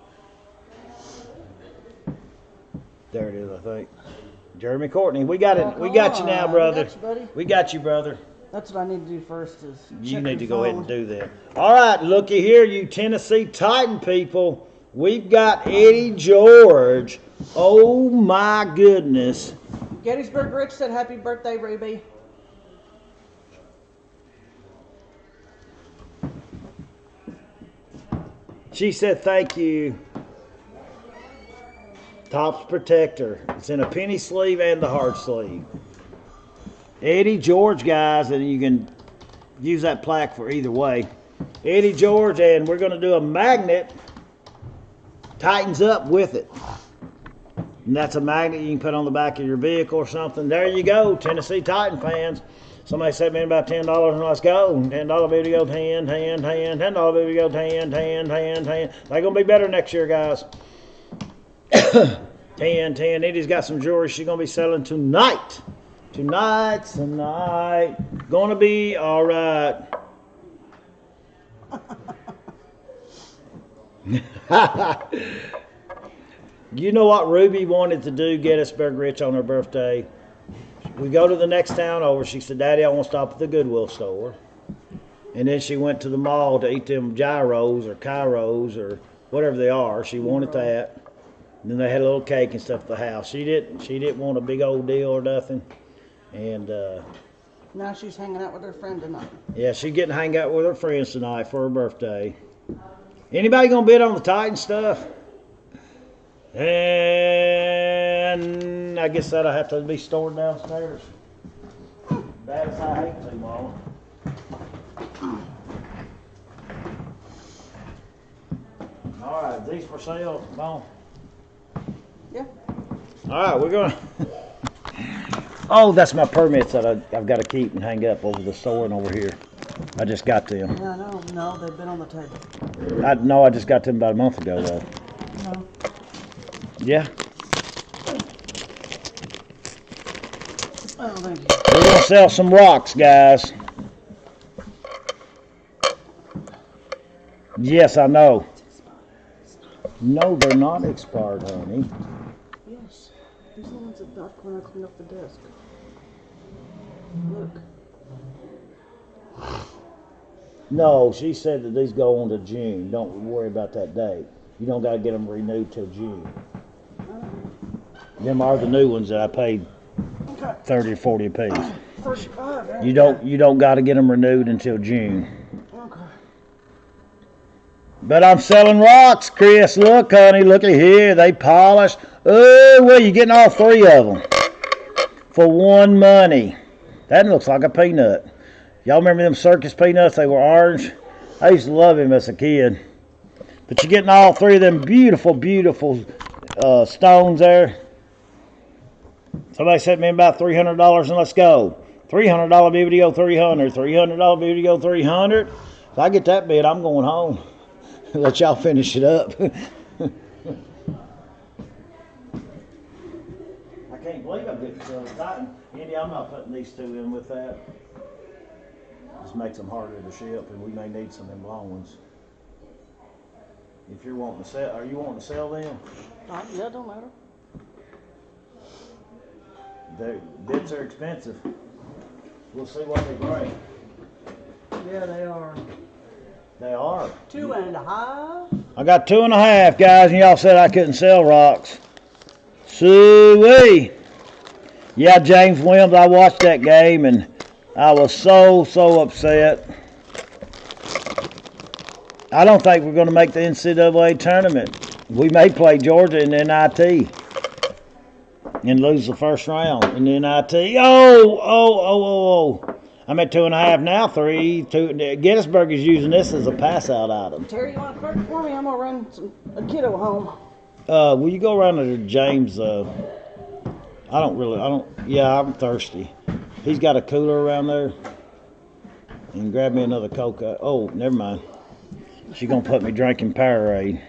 [SPEAKER 1] There it is, I think. Jeremy Courtney, we got it. We got you now, brother.
[SPEAKER 2] Got you, buddy.
[SPEAKER 1] We got you, brother.
[SPEAKER 2] That's what I need to do first is
[SPEAKER 1] You
[SPEAKER 2] check
[SPEAKER 1] need
[SPEAKER 2] your
[SPEAKER 1] to go ahead
[SPEAKER 2] phone.
[SPEAKER 1] and do that. All right, looky here, you Tennessee Titan people. We've got Eddie George. Oh my goodness.
[SPEAKER 2] Gettysburg Rich said happy birthday, Ruby.
[SPEAKER 1] She said thank you. Tops Protector. It's in a penny sleeve and the hard sleeve. Eddie George, guys, and you can use that plaque for either way. Eddie George, and we're going to do a magnet. Tightens up with it. And that's a magnet you can put on the back of your vehicle or something. There you go, Tennessee Titan fans. Somebody said me about $10 and let's go. $10 bill to go 10, $10 bill to go 10. They're going to be better next year, guys. 10. Eddie's got some jewelry she's going to be selling tonight. Tonight. Gonna be all right. You know what Ruby wanted to do, Gettysburg Rich, on her birthday? We go to the next town over. She said, "Daddy, I want to stop at the Goodwill store." And then she went to the mall to eat them gyros or Kairos or whatever they are. She wanted that. And then they had a little cake and stuff at the house. She didn't want a big old deal or nothing. And
[SPEAKER 2] Now she's hanging out with her friend tonight.
[SPEAKER 1] yeah, she's getting to hang out with her friends tonight for her birthday. Anybody gonna bid on the Titan stuff? And I guess that'll have to be stored downstairs. Bad as I hate to, Mama. All right, these for sale, Mom.
[SPEAKER 2] Yeah.
[SPEAKER 1] All right, we're going. Oh, that's my permits that I've got to keep and hang up over the store and over here. I just got them.
[SPEAKER 2] Yeah, no, they've been on the table.
[SPEAKER 1] I just got them about a month ago, though.
[SPEAKER 2] No.
[SPEAKER 1] Yeah.
[SPEAKER 2] Oh, thank you.
[SPEAKER 1] We're going to sell some rocks, guys. Yes, I know. No, they're not expired, honey.
[SPEAKER 2] Yes. These are the ones that back when I cleaned up the desk. Look.
[SPEAKER 1] No, she said that these go on to June. Don't worry about that date. You don't gotta get them renewed till June. Them are the new ones that I paid
[SPEAKER 2] Okay.
[SPEAKER 1] 30 or 40 apiece.
[SPEAKER 2] 35. there
[SPEAKER 1] You don't gotta get them renewed until June.
[SPEAKER 2] Okay.
[SPEAKER 1] But I'm selling rocks, Chris. Look, honey, look at here. They polished. Oh, well, you're getting all 3 of them for one money. That looks like a peanut. Y'all remember them circus peanuts? They were orange. I used to love them as a kid. But you're getting all 3 of them beautiful, beautiful stones there. Somebody sent me about $300 and let's go. $300 BBD go 300. $300 BBD go 300. If I get that bid, I'm going home. Let y'all finish it up. I can't believe I'm getting so excited. Andy, I'm not putting these 2 in with that. Just makes them harder to ship, and we may need some of them long ones. If you're wanting to sell, are you wanting to sell them?
[SPEAKER 2] Yeah, don't matter.
[SPEAKER 1] Bids are expensive. We'll see what they bring.
[SPEAKER 2] Yeah, they are.
[SPEAKER 1] They are.
[SPEAKER 2] 2.5.
[SPEAKER 1] I got 2.5, guys, and y'all said I couldn't sell rocks. Soo-wee. Yeah, James Williams, I watched that game, and I was so upset. I don't think we're going to make the NCAA tournament. We may play Georgia in the NIT and lose the first round in the NIT. Oh. I'm at 2.5 now, 3. 2. Gettysburg is using this as a pass out item.
[SPEAKER 2] Terry, you want to clerk for me? I'm going to run a kiddo home.
[SPEAKER 1] Will you go around to James? Yeah, I'm thirsty. He's got a cooler around there. And grab me another Coke. Oh, never mind. She's going to put me drinking Powerade.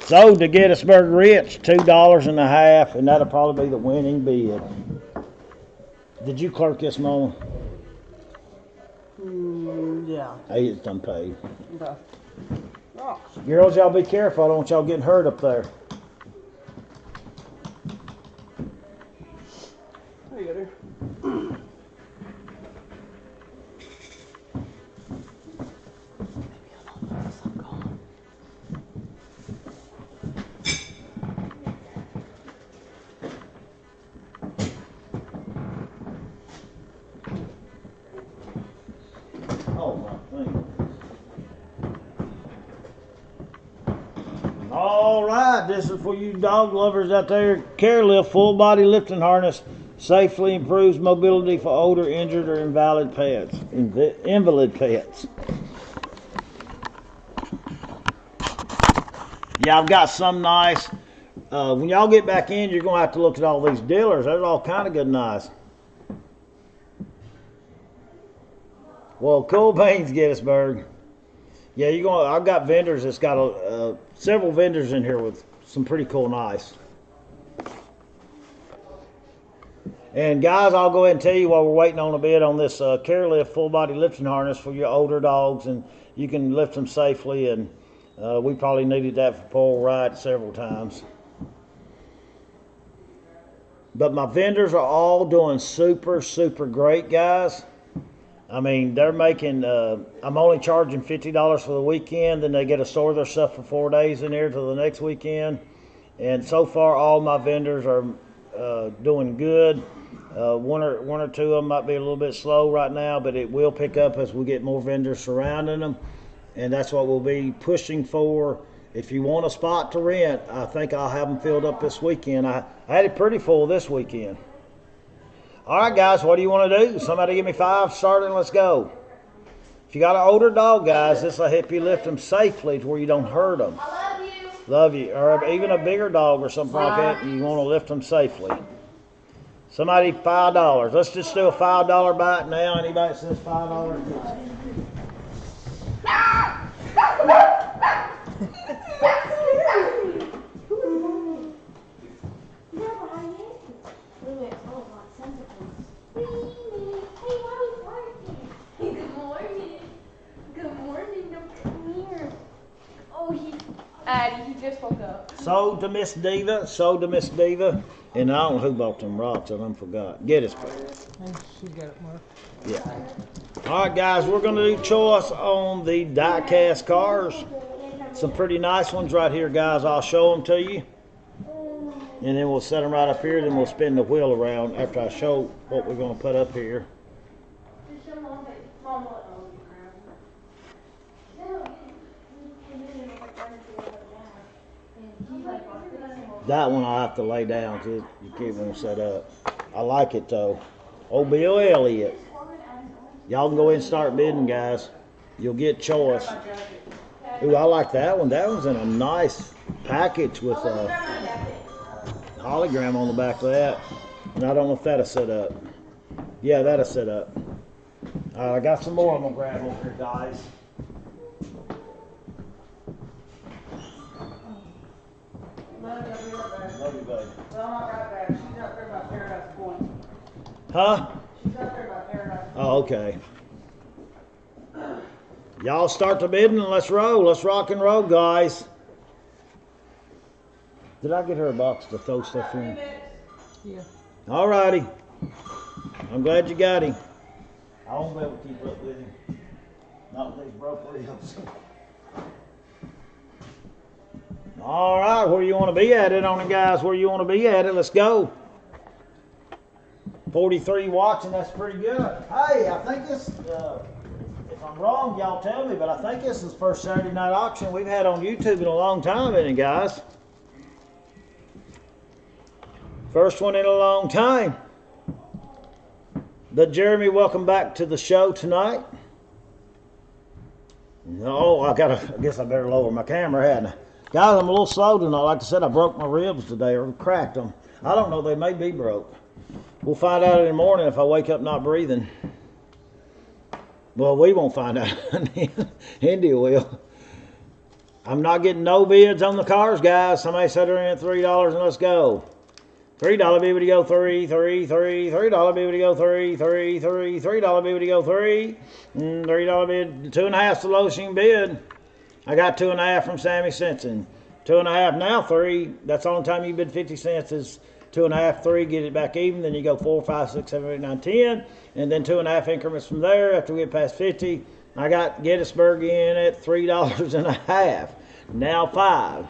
[SPEAKER 1] Sold to Gettysburg Rich, $2.50, and that'll probably be the winning bid. Did you clerk this morning?
[SPEAKER 2] Yeah.
[SPEAKER 1] Hey, it's done paid.
[SPEAKER 2] Okay. Oh,
[SPEAKER 1] Girls, y'all be careful. I don't want y'all getting hurt up there.
[SPEAKER 2] there you go, dear.
[SPEAKER 1] Oh, my thing. All right, this is for you dog lovers out there. CareLift full body lifting harness safely improves mobility for older, injured, or invalid pets. Invalid pets. Yeah, I've got some nice. When y'all get back in, you're gonna have to look at all these dealers. They're all kind of good, nice. Well, Cool Beans, Gettysburg. Yeah, you're going. I've got vendors that's got several vendors in here with some pretty cool nice. And guys, I'll go ahead and tell you while we're waiting on a bid on this CareLift full body lifting harness for your older dogs, and you can lift them safely. And we probably needed that for Paul Wright several times. But my vendors are all doing super great, guys. I mean, they're making, I'm only charging $50 for the weekend, then they get to store their stuff for 4 days in here till the next weekend. And so far, all my vendors are doing good. One or two of them might be a little bit slow right now, but it will pick up as we get more vendors surrounding them. And that's what we'll be pushing for. If you want a spot to rent, I think I'll have them filled up this weekend. I had it pretty full this weekend. All right, guys, what do you want to do? Somebody give me 5 starting, let's go. If you got an older dog, guys, this will help you lift them safely to where you don't hurt them.
[SPEAKER 5] I love you.
[SPEAKER 1] Love you. Or even a bigger dog or something like that, you want to lift them safely. Somebody, $5. Let's just do a $5 bite now. Anybody that says $5 gets it.
[SPEAKER 5] Addie, he just woke up.
[SPEAKER 1] Sold to Miss Diva. And I don't know who bought them rocks, I done forgot. Gettysburg.
[SPEAKER 3] She got it marked.
[SPEAKER 1] Yeah. All right, guys, we're going to do choice on the die-cast cars. some pretty nice ones right here, guys. I'll show them to you. And then we'll set them right up here. Then we'll spin the wheel around after I show what we're going to put up here. That one I'll have to lay down because you can't even set up. I like it though. Old Bill Elliott. Y'all can go in and start bidding, guys. You'll get choice. Ooh, I like that one. That one's in a nice package with a hologram on the back of that. And I don't know if that'll set up. Yeah, that'll set up. I got some more I'm going to grab over here, guys. Love you, baby.
[SPEAKER 2] Well, not right back. She's out there by Paradise Point.
[SPEAKER 1] Huh?
[SPEAKER 2] She's out there by Paradise Point.
[SPEAKER 1] Oh, okay. Y'all start the bidding and let's roll. Let's rock and roll, guys. Did I get her a box to throw stuff in?
[SPEAKER 3] Yeah.
[SPEAKER 1] All righty. I'm glad you got him. I won't be able to keep up with him. Not with these broke ribs. All right, where you want to be at it on it, guys? Where you want to be at it? Let's go. 43 watching, that's pretty good. Hey, I think this, if I'm wrong, y'all tell me, but I think this is the first Saturday night auction we've had on YouTube in a long time, isn't it, guys? First one in a long time. But Jeremy, welcome back to the show tonight. No, I guess I better lower my camera, hadn't I? Guys, I'm a little slow tonight. Like I said, I broke my ribs today or cracked them. I don't know, they may be broke. We'll find out in the morning if I wake up not breathing. Well, we won't find out. India will. I'm not getting no bids on the cars, guys. Somebody set her in at $3 and let's go. $3 be able to go $3, $3, $3, $3 be able to go $3, $3, $3, $3 be able to go $3, $3 bid, 2.5 the lowest you can bid. I got 2.5 from Sammy Simpson. 2.5 now, 3. That's the only time you bid 50 cents is 2.5, 3, get it back even. Then you go 4, 5, 6, 7, 8, 9, 10. And then 2.5 increments from there after we get past 50. I got Gettysburg in at $3.50. Now 5.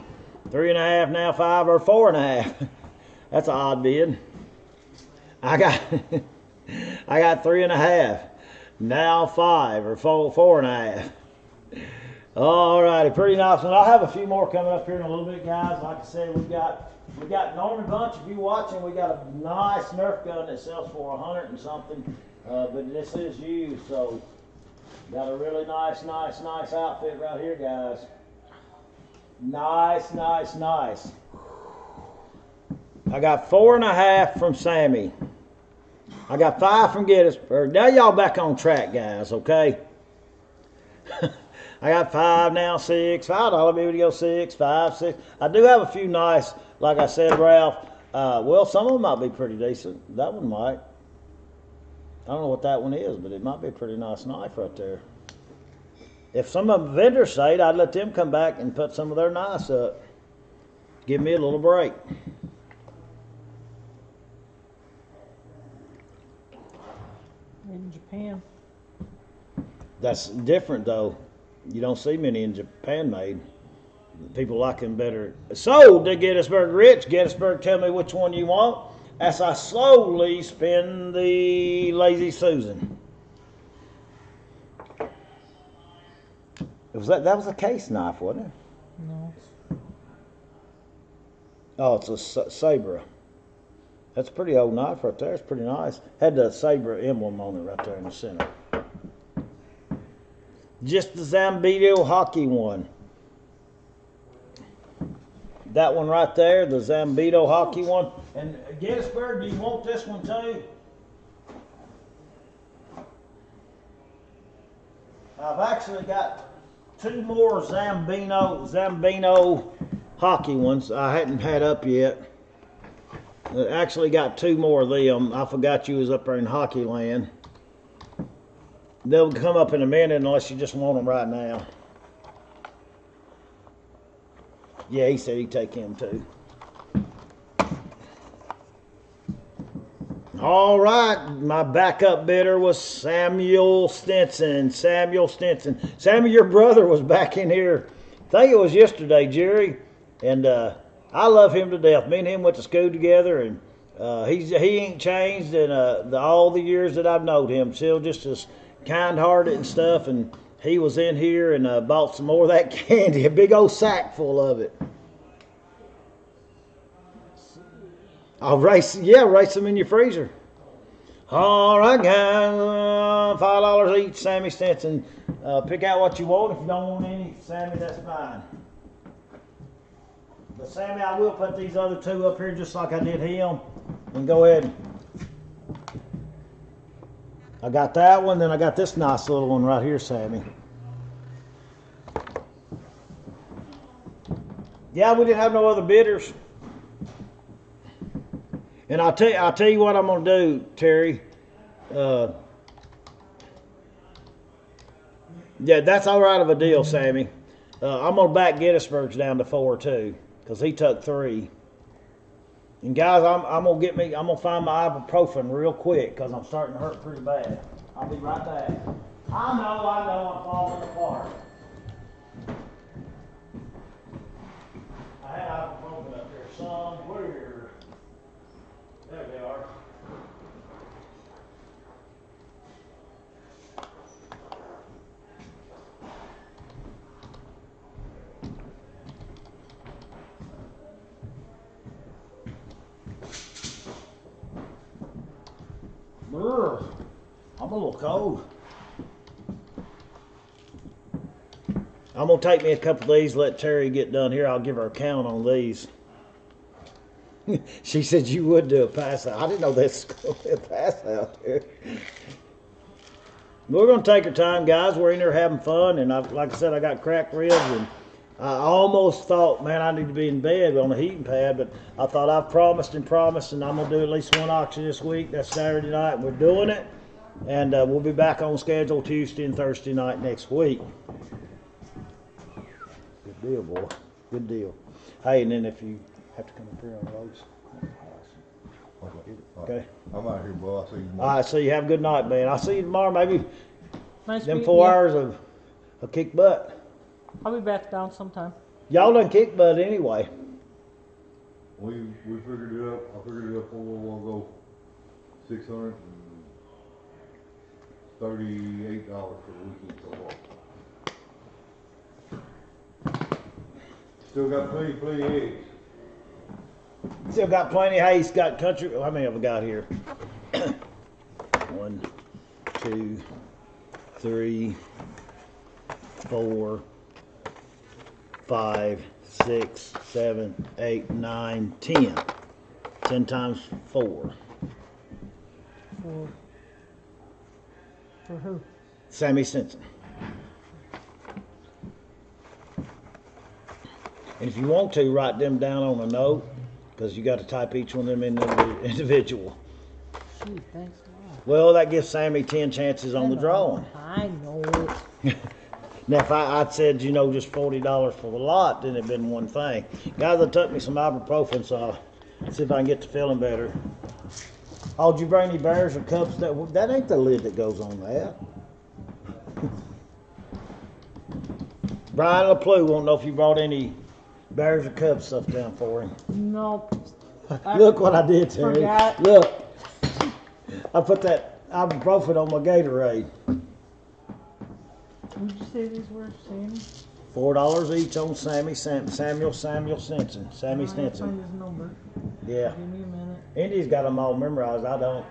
[SPEAKER 1] 3.5, now 5, or 4.5. That's an odd bid. I got 3.5. Now 5, or 4.5. All righty, pretty nice one. I'll have a few more coming up here in a little bit, guys. Like I said, we got Norman Bunch. If you're watching, we got a nice Nerf gun that sells for $100 and something. But this is used, so got a really nice outfit right here, guys. Nice. I got 4.5 from Sammy. I got 5 from Gettysburg. Now y'all back on track, guys, okay? I got 5 now, 6. $5 be able to go 6, 5, 6. I do have a few nice, like I said, Ralph. Well, some of them might be pretty decent. That one might. I don't know what that one is, but it might be a pretty nice knife right there. If some of the vendors say it, I'd let them come back and put some of their knives up. Give me a little break.
[SPEAKER 3] In Japan.
[SPEAKER 1] That's different, though. You don't see many in Japan made. People like them better. So, to Gettysburg Rich, Gettysburg, tell me which one you want as I slowly spin the Lazy Susan. That was a case knife, wasn't it?
[SPEAKER 3] No.
[SPEAKER 1] Oh, it's a Sabre. That's a pretty old knife right there. It's pretty nice. Had the Sabre emblem on it right there in the center. Just the Zambito hockey one. That one right there, the Zambito hockey one. And Gettysburg, do you want this one too? I've actually got 2 more Zambino hockey ones I hadn't had up yet. I actually got 2 more of them. I forgot you was up there in Hockey Land. They'll come up in a minute unless you just want them right now. Yeah, he said he'd take him too. All right, my backup bidder was Samuel Stinson. Samuel, your brother was back in here think it was yesterday, Jerry, and I love him to death. Me and him went to school together, and he ain't changed in all the years that I've known him. Still just as kind-hearted and stuff. And he was in here and bought some more of that candy, a big old sack full of it. I'll race them in your freezer. All right, guys, $5 each, Sammy Stinson. Pick out what you want. If you don't want any, Sammy, that's fine. But Sammy, I will put these other two up here just like I did him. And go ahead. I got that one, then I got this nice little one right here, Sammy. Yeah, we didn't have no other bidders. And I'll tell you what I'm gonna do, Terry. Yeah, that's all right of a deal, Sammy. I'm gonna back Gettysburg's down to 4 too, cause he took 3. And guys, I'm gonna find my ibuprofen real quick, cause I'm starting to hurt pretty bad. I'll be right back. I know, I'm falling apart. I had ibuprofen up there somewhere. There they are. Brr, I'm a little cold. I'm gonna take me a couple of these, let Terry get done here. I'll give her a count on these. She said you would do a pass out. I didn't know this was going to be a pass out there. We're going to take our time, guys. We're in there having fun. And like I said, I got cracked ribs. And I almost thought, man, I need to be in bed on a heating pad. But I thought I've promised, and I'm going to do at least one auction this week. That's Saturday night. We're doing it. And we'll be back on schedule Tuesday and Thursday night next week. Good deal, boy. Good deal. Hey, and then if you have to come up here on the roads. Okay.
[SPEAKER 4] I'm out here, boy. I'll see you
[SPEAKER 1] All
[SPEAKER 4] tomorrow.
[SPEAKER 1] right, so you have a good night, man. I'll see you tomorrow. Maybe
[SPEAKER 3] Nice
[SPEAKER 1] them
[SPEAKER 3] meeting
[SPEAKER 1] 4
[SPEAKER 3] you.
[SPEAKER 1] hours of kick butt.
[SPEAKER 3] I'll be back down sometime.
[SPEAKER 1] Y'all done kick butt anyway.
[SPEAKER 4] We figured it up. I figured it up for a while ago. $638 for the weekend so far. Still got plenty of eggs.
[SPEAKER 1] Still got plenty. Hey, he's got country. How many have we got here? 1, 2, 3, 4, 5, 6, 7, 8, 9, 10. 10 times 4.
[SPEAKER 3] For who?
[SPEAKER 1] Sammy Stinson. And if you want to, write them down on a note, because you got to type each one of them in individual.
[SPEAKER 3] Gee, thanks a lot.
[SPEAKER 1] Well, that gives Sammy 10 chances on the drawing.
[SPEAKER 3] I know it.
[SPEAKER 1] Now, if I'd said, just $40 for the lot, then it'd been one thing. Guys, I took me some ibuprofen, so I'll see if I can get to feeling better. Oh, did you bring any bears or cups? That ain't the lid that goes on that. Brian LaPlue won't know if you brought any bears or cubs stuff down for him.
[SPEAKER 3] Nope.
[SPEAKER 1] Look what I did, Terry.
[SPEAKER 3] Forgot.
[SPEAKER 1] Look. I put that ibuprofen on my Gatorade.
[SPEAKER 3] What did you say these were, Sammy?
[SPEAKER 1] $4 each on Samuel Stinson. Sammy
[SPEAKER 3] I can't
[SPEAKER 1] Stinson.
[SPEAKER 3] find his number.
[SPEAKER 1] Yeah.
[SPEAKER 3] Give me a minute.
[SPEAKER 1] Indy's got them all memorized. I don't.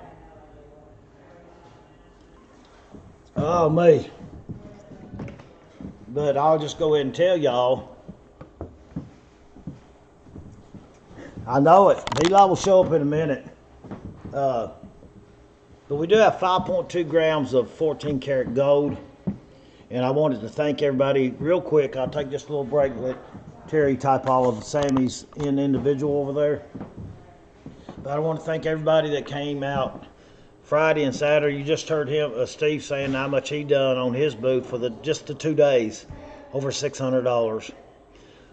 [SPEAKER 1] Oh, me. But I'll just go ahead and tell y'all. I know it. D-Law will show up in a minute. But we do have 5.2 grams of 14 karat gold. And I wanted to thank everybody real quick. I'll take just a little break and let Terry type all of Sammy's in individual over there. But I want to thank everybody that came out Friday and Saturday. You just heard Steve saying how much he done on his booth for just the 2 days, over $600.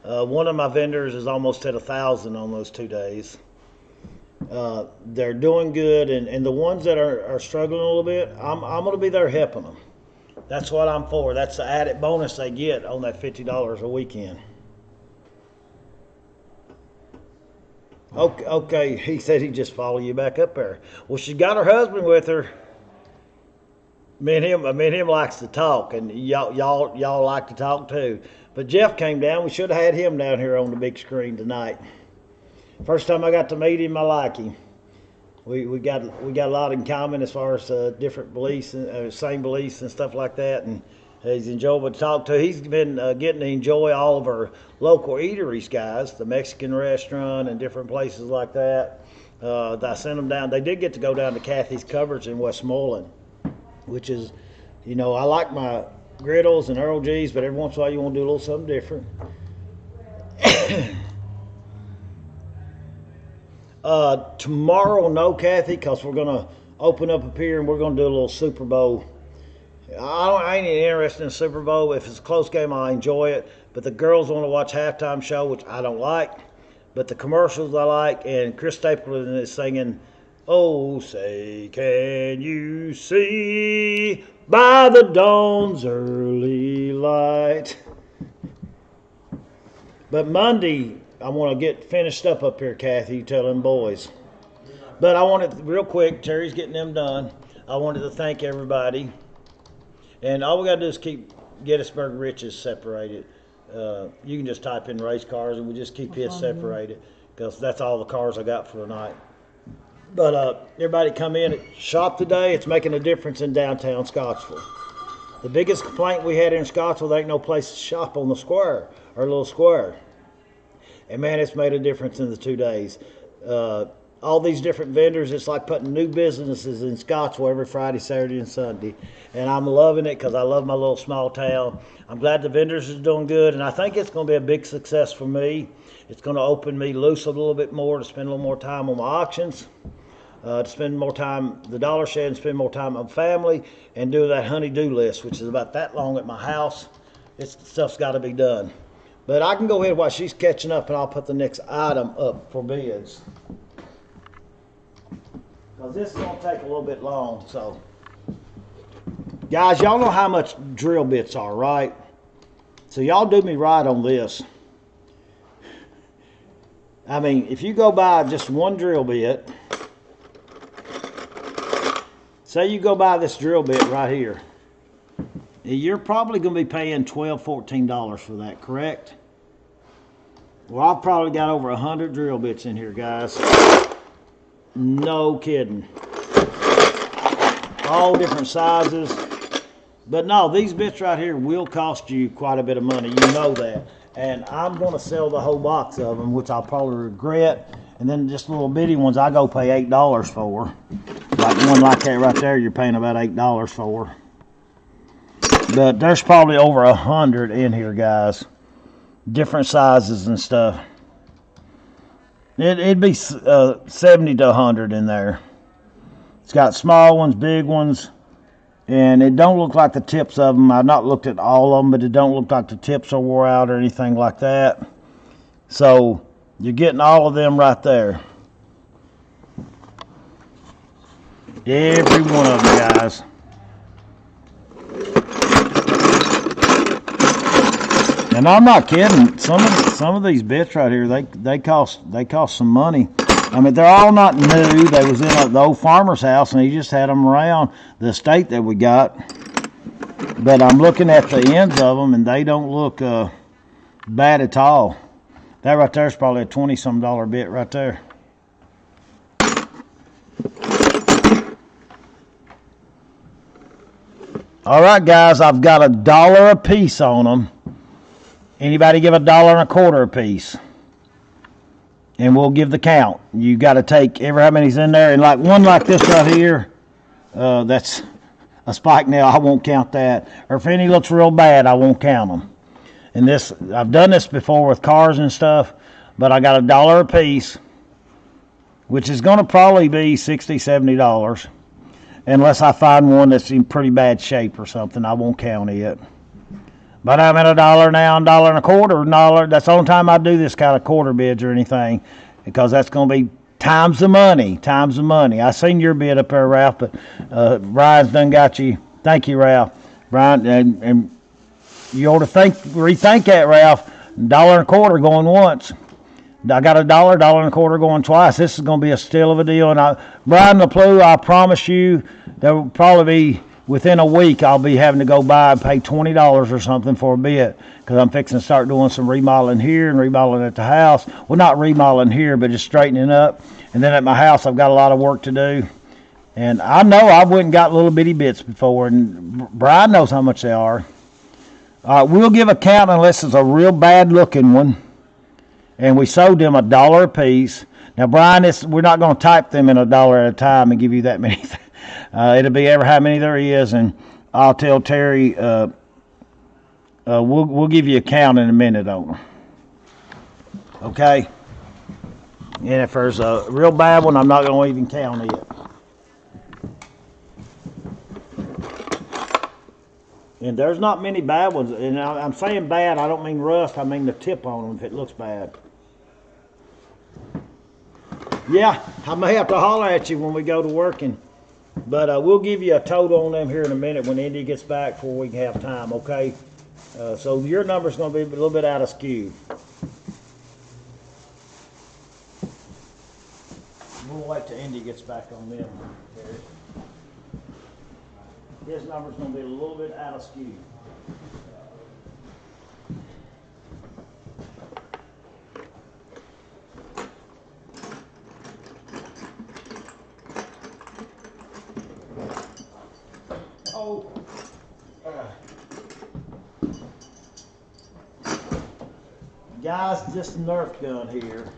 [SPEAKER 1] One of my vendors is almost at 1,000 on those 2 days. They're doing good, and the ones that are struggling a little bit, I'm going to be there helping them. That's what I'm for. That's the added bonus they get on that $50 a weekend. Okay, he said he'd just follow you back up there. Well, she got her husband with her. Me and him likes to talk, and y'all like to talk too. But Jeff came down. We should have had him down here on the big screen tonight. First time I got to meet him, I like him. We got a lot in common as far as different beliefs, and same beliefs and stuff like that. And he's enjoyable to talk to. He's been getting to enjoy all of our local eateries, guys, the Mexican restaurant and different places like that. I sent them down. They did get to go down to Kathy's Cupboards in Westmoreland, which is, you know, I like my griddles and Earl G's, but every once in a while you want to do a little something different. Tomorrow, no, Kathy, because we're going to open up here and we're going to do a little Super Bowl. I ain't interested in the Super Bowl. If it's a close game, I'll enjoy it. But the girls want to watch halftime show, which I don't like. But the commercials I like, and Chris Stapleton is singing, "Oh, say, can you see by the dawn's early light?" But Monday, I want to get finished up here, Kathy, you tell them boys. But I wanted, real quick, Terry's getting them done. I wanted to thank everybody. And all we got to do is keep Gettysburg Riches separated. You can just type in race cars and we just keep his separated, because that's all the cars I got for tonight. But everybody come in, shop today. It's making a difference in downtown Scottsville. The biggest complaint we had in Scottsville, there ain't no place to shop on the square, or little square. And man, it's made a difference in the 2 days. All these different vendors, it's like putting new businesses in Scottsville every Friday, Saturday, and Sunday. And I'm loving it because I love my little small town. I'm glad the vendors is doing good, and I think it's going to be a big success for me. It's going to open me loose a little bit more to spend a little more time on my auctions, to spend more time the Dollar Shed, and spend more time on family, and do that honey-do list, which is about that long at my house. Stuff's got to be done. But I can go ahead while she's catching up, and I'll put the next item up for bids. Because this is going to take a little bit long. So, guys, y'all know how much drill bits are, right? So y'all do me right on this. I mean, if you go buy just one drill bit, say you go buy this drill bit right here, you're probably going to be paying $12, $14 for that, correct? Well, I've probably got over 100 drill bits in here, guys. No kidding. All different sizes. But no, these bits right here will cost you quite a bit of money. You know that. And I'm going to sell the whole box of them, which I'll probably regret. And then just little bitty ones I go pay $8 for. Like one like that right there, you're paying about $8 for. But there's probably over 100 in here, guys. Different sizes and stuff. It'd be 70 to 100 in there. It's got small ones, big ones, and it don't look like the tips of them. I've not looked at all of them, but it don't look like the tips are wore out or anything like that. So you're getting all of them right there. Every one of them, guys. And I'm not kidding. Some of these bits right here, they cost some money. I mean, they're all not new. They was in the old farmer's house, and he just had them around the estate that we got. But I'm looking at the ends of them, and they don't look bad at all. That right there is probably a $20-some bit right there. All right, guys, I've got $1 a piece on them. Anybody give $1.25 a piece? And we'll give the count. You got to take how many's in there. And like one like this right here, that's a spike nail. I won't count that. Or if any looks real bad, I won't count them. And this, I've done this before with cars and stuff, but I got $1 a piece, which is going to probably be $60, $70. Unless I find one that's in pretty bad shape or something, I won't count it. But I'm at $1 now, $1.25. That's the only time I do this kind of quarter bids or anything, because that's going to be times the money. I seen your bid up there, Ralph, but Ryan's done got you. Thank you, Ralph. Brian, and you ought to rethink that, Ralph. $1.25 going once. I got $1.25 going twice. This is going to be a steal of a deal. And Brian LaPlue, I promise you, there will probably be within a week. I'll be having to go by and pay $20 or something for a bit because I'm fixing to start doing some remodeling here and remodeling at the house. Well, not remodeling here, but just straightening up. And then at my house, I've got a lot of work to do. And I know I went and got little bitty bits before, and Brian knows how much they are. We'll give a count unless it's a real bad looking one. And we sold them $1 a piece. Now, Brian, we're not going to type them in $1 at a time and give you that many. It'll be ever how many there is, and I'll tell Terry. We'll give you a count in a minute on them. Okay. And if there's a real bad one, I'm not going to even count it. And there's not many bad ones. And I'm saying bad, I don't mean rust. I mean the tip on them if it looks bad. Yeah, I may have to holler at you when we go to working. But we'll give you a total on them here in a minute when Indy gets back before we can have time, okay? So your number's going to be a little bit out of skew. We'll wait till Indy gets back on them. His number's going to be a little bit out of skew. Guys, this Nerf gun here,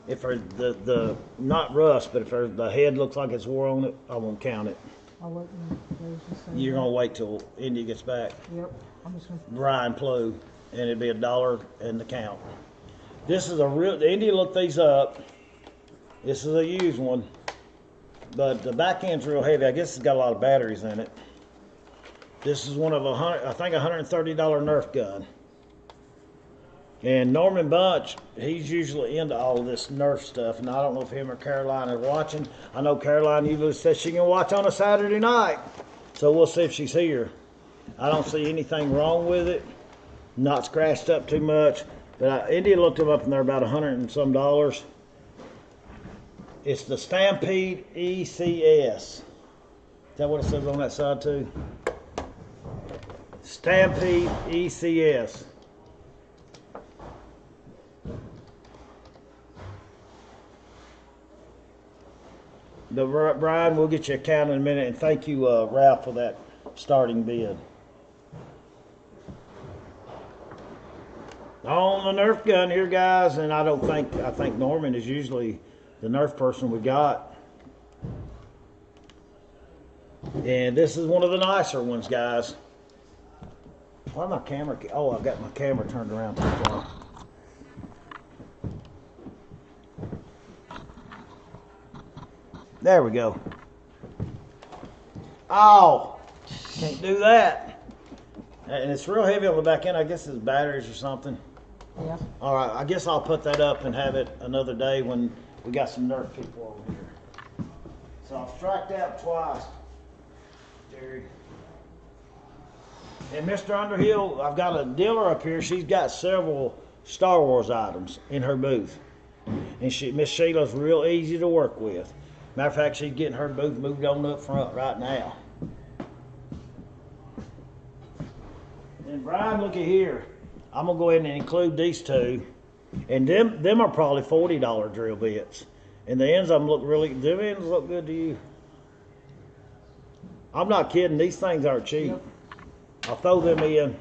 [SPEAKER 1] if the not rust, but if the head looks like it's wore on it, I won't count it.
[SPEAKER 3] I'll let you just say
[SPEAKER 1] You're gonna wait till Indy gets back.
[SPEAKER 3] Yep. I'm just gonna.
[SPEAKER 1] Brian Plue, and it'd be $1 in the count. This is a real. Indy looked these up. This is a used one, but the back end's real heavy. I guess it's got a lot of batteries in it. This is one of I think $130 Nerf gun. And Norman Bunch, he's usually into all of this Nerf stuff, and I don't know if him or Caroline are watching. I know Caroline usually says she can watch on a Saturday night, so we'll see if she's here. I don't see anything wrong with it, not scratched up too much, but India looked them up and they're about $100 and some. It's the Stampede ECS. Is that what it says on that side too? Stampede ECS. Brian, we'll get you a count in a minute, and thank you, Ralph, for that starting bid. On the Nerf gun here, guys, and I think Norman is usually the Nerf person we got. And this is one of the nicer ones, guys. Why my camera? Oh, I've got my camera turned around too far. There we go. Oh, can't do that. And it's real heavy on the back end. I guess it's batteries or something.
[SPEAKER 3] Yeah.
[SPEAKER 1] All right, I guess I'll put that up and have it another day when we got some Nerf people over here. So I've striked out twice, Jerry. And Mr. Underhill, I've got a dealer up here. She's got several Star Wars items in her booth. And Miss Sheila's real easy to work with. Matter of fact, she's getting her booth moved on up front right now. And Brian, look at here. I'm gonna go ahead and include these two, and them are probably $40 drill bits. And the ends of them them ends look good to you. I'm not kidding. These things aren't cheap. Yep. I'll throw them in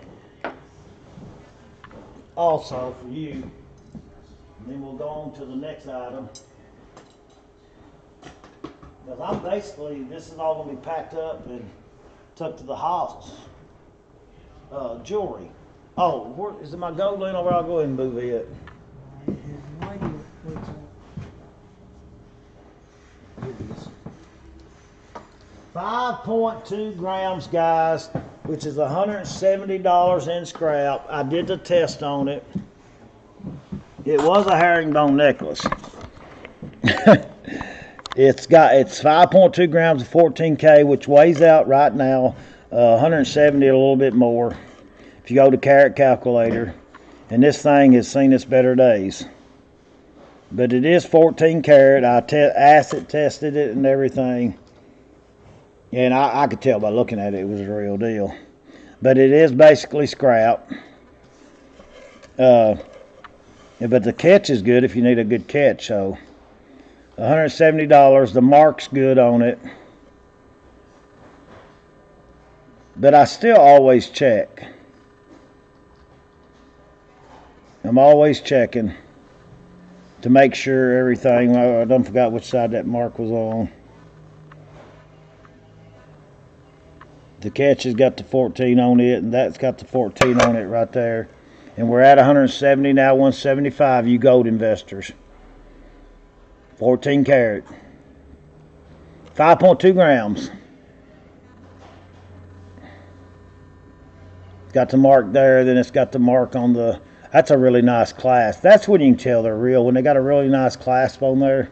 [SPEAKER 1] also for you. And then we'll go on to the next item. Because this is all going to be packed up and took to the house. Jewelry. Oh, where is it my gold laying over? I'll go ahead and move it.
[SPEAKER 3] I have no idea where it's at.
[SPEAKER 1] Here it is. 5.2 grams, guys, which is $170 in scrap. I did the test on it. It was a herringbone necklace. It's 5.2 grams of 14K, which weighs out right now 170 a little bit more if you go to Carat Calculator. And this thing has seen its better days. But it is 14 karat. I acid tested it and everything. And I could tell by looking at it, it was a real deal. But it is basically scrap. But the catch is good if you need a good catch. So $170. The mark's good on it. But I still always check. I'm always checking to make sure everything. I don't forget which side that mark was on. The catch has got the 14 on it, and that's got the 14 on it right there. And we're at 170 now, 175, you gold investors. 14 karat. 5.2 grams. It's got the mark there, then it's got the mark on the... That's a really nice clasp. That's when you can tell they're real. When they got a really nice clasp on there.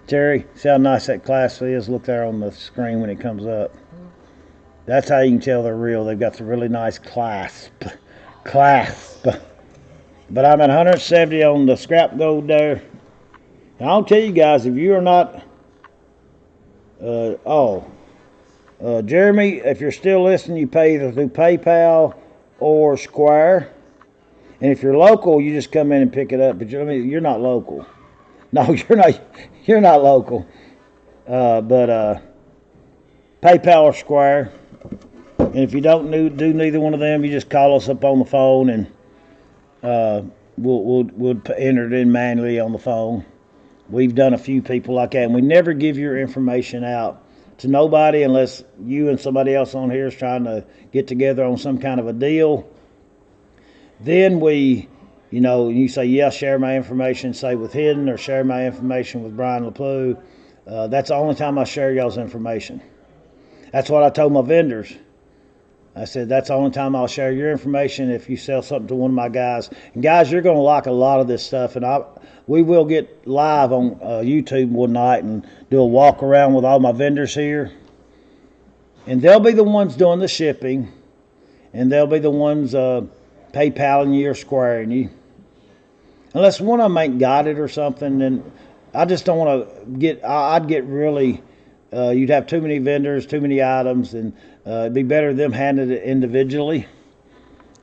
[SPEAKER 1] Terry, see how nice that clasp is? Look there on the screen when it comes up. That's how you can tell they're real. They've got the really nice clasp. But I'm at 170 on the scrap gold there. And I'll tell you guys, if you are not... Jeremy, if you're still listening, you pay either through PayPal or Square. And if you're local, you just come in and pick it up. But you're not local. No, you're not. You're not local. But PayPal or Square. And if you don't do neither one of them, you just call us up on the phone, and we'll enter it in manually on the phone. We've done a few people like that, and we never give your information out to nobody unless you and somebody else on here is trying to get together on some kind of a deal. Then we, you say, yeah, share my information, say with Hidden, or share my information with Brian LaPlue. That's the only time I share y'all's information. That's what I told my vendors. I said, that's the only time I'll share your information if you sell something to one of my guys. And guys, you're going to like a lot of this stuff. And we will get live on YouTube one night and do a walk around with all my vendors here. And they'll be the ones doing the shipping. And they'll be the ones PayPaling you or squaring you. Unless one of them ain't got it or something, then I just don't want to get, I'd get really, you'd have too many vendors, too many items, and it'd be better them handed it individually.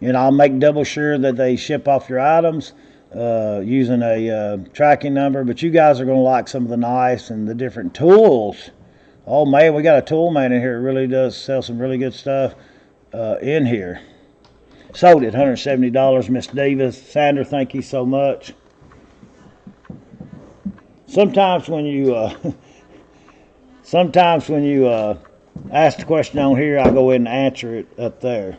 [SPEAKER 1] And I'll make double sure that they ship off your items using a tracking number. But you guys are going to like some of the nice and the different tools. Oh man, we got a tool man in here. It really does sell some really good stuff in here. Sold it, $170, Miss Davis. Sandra, thank you so much. Sometimes when you ask the question on here, I go ahead and answer it up there.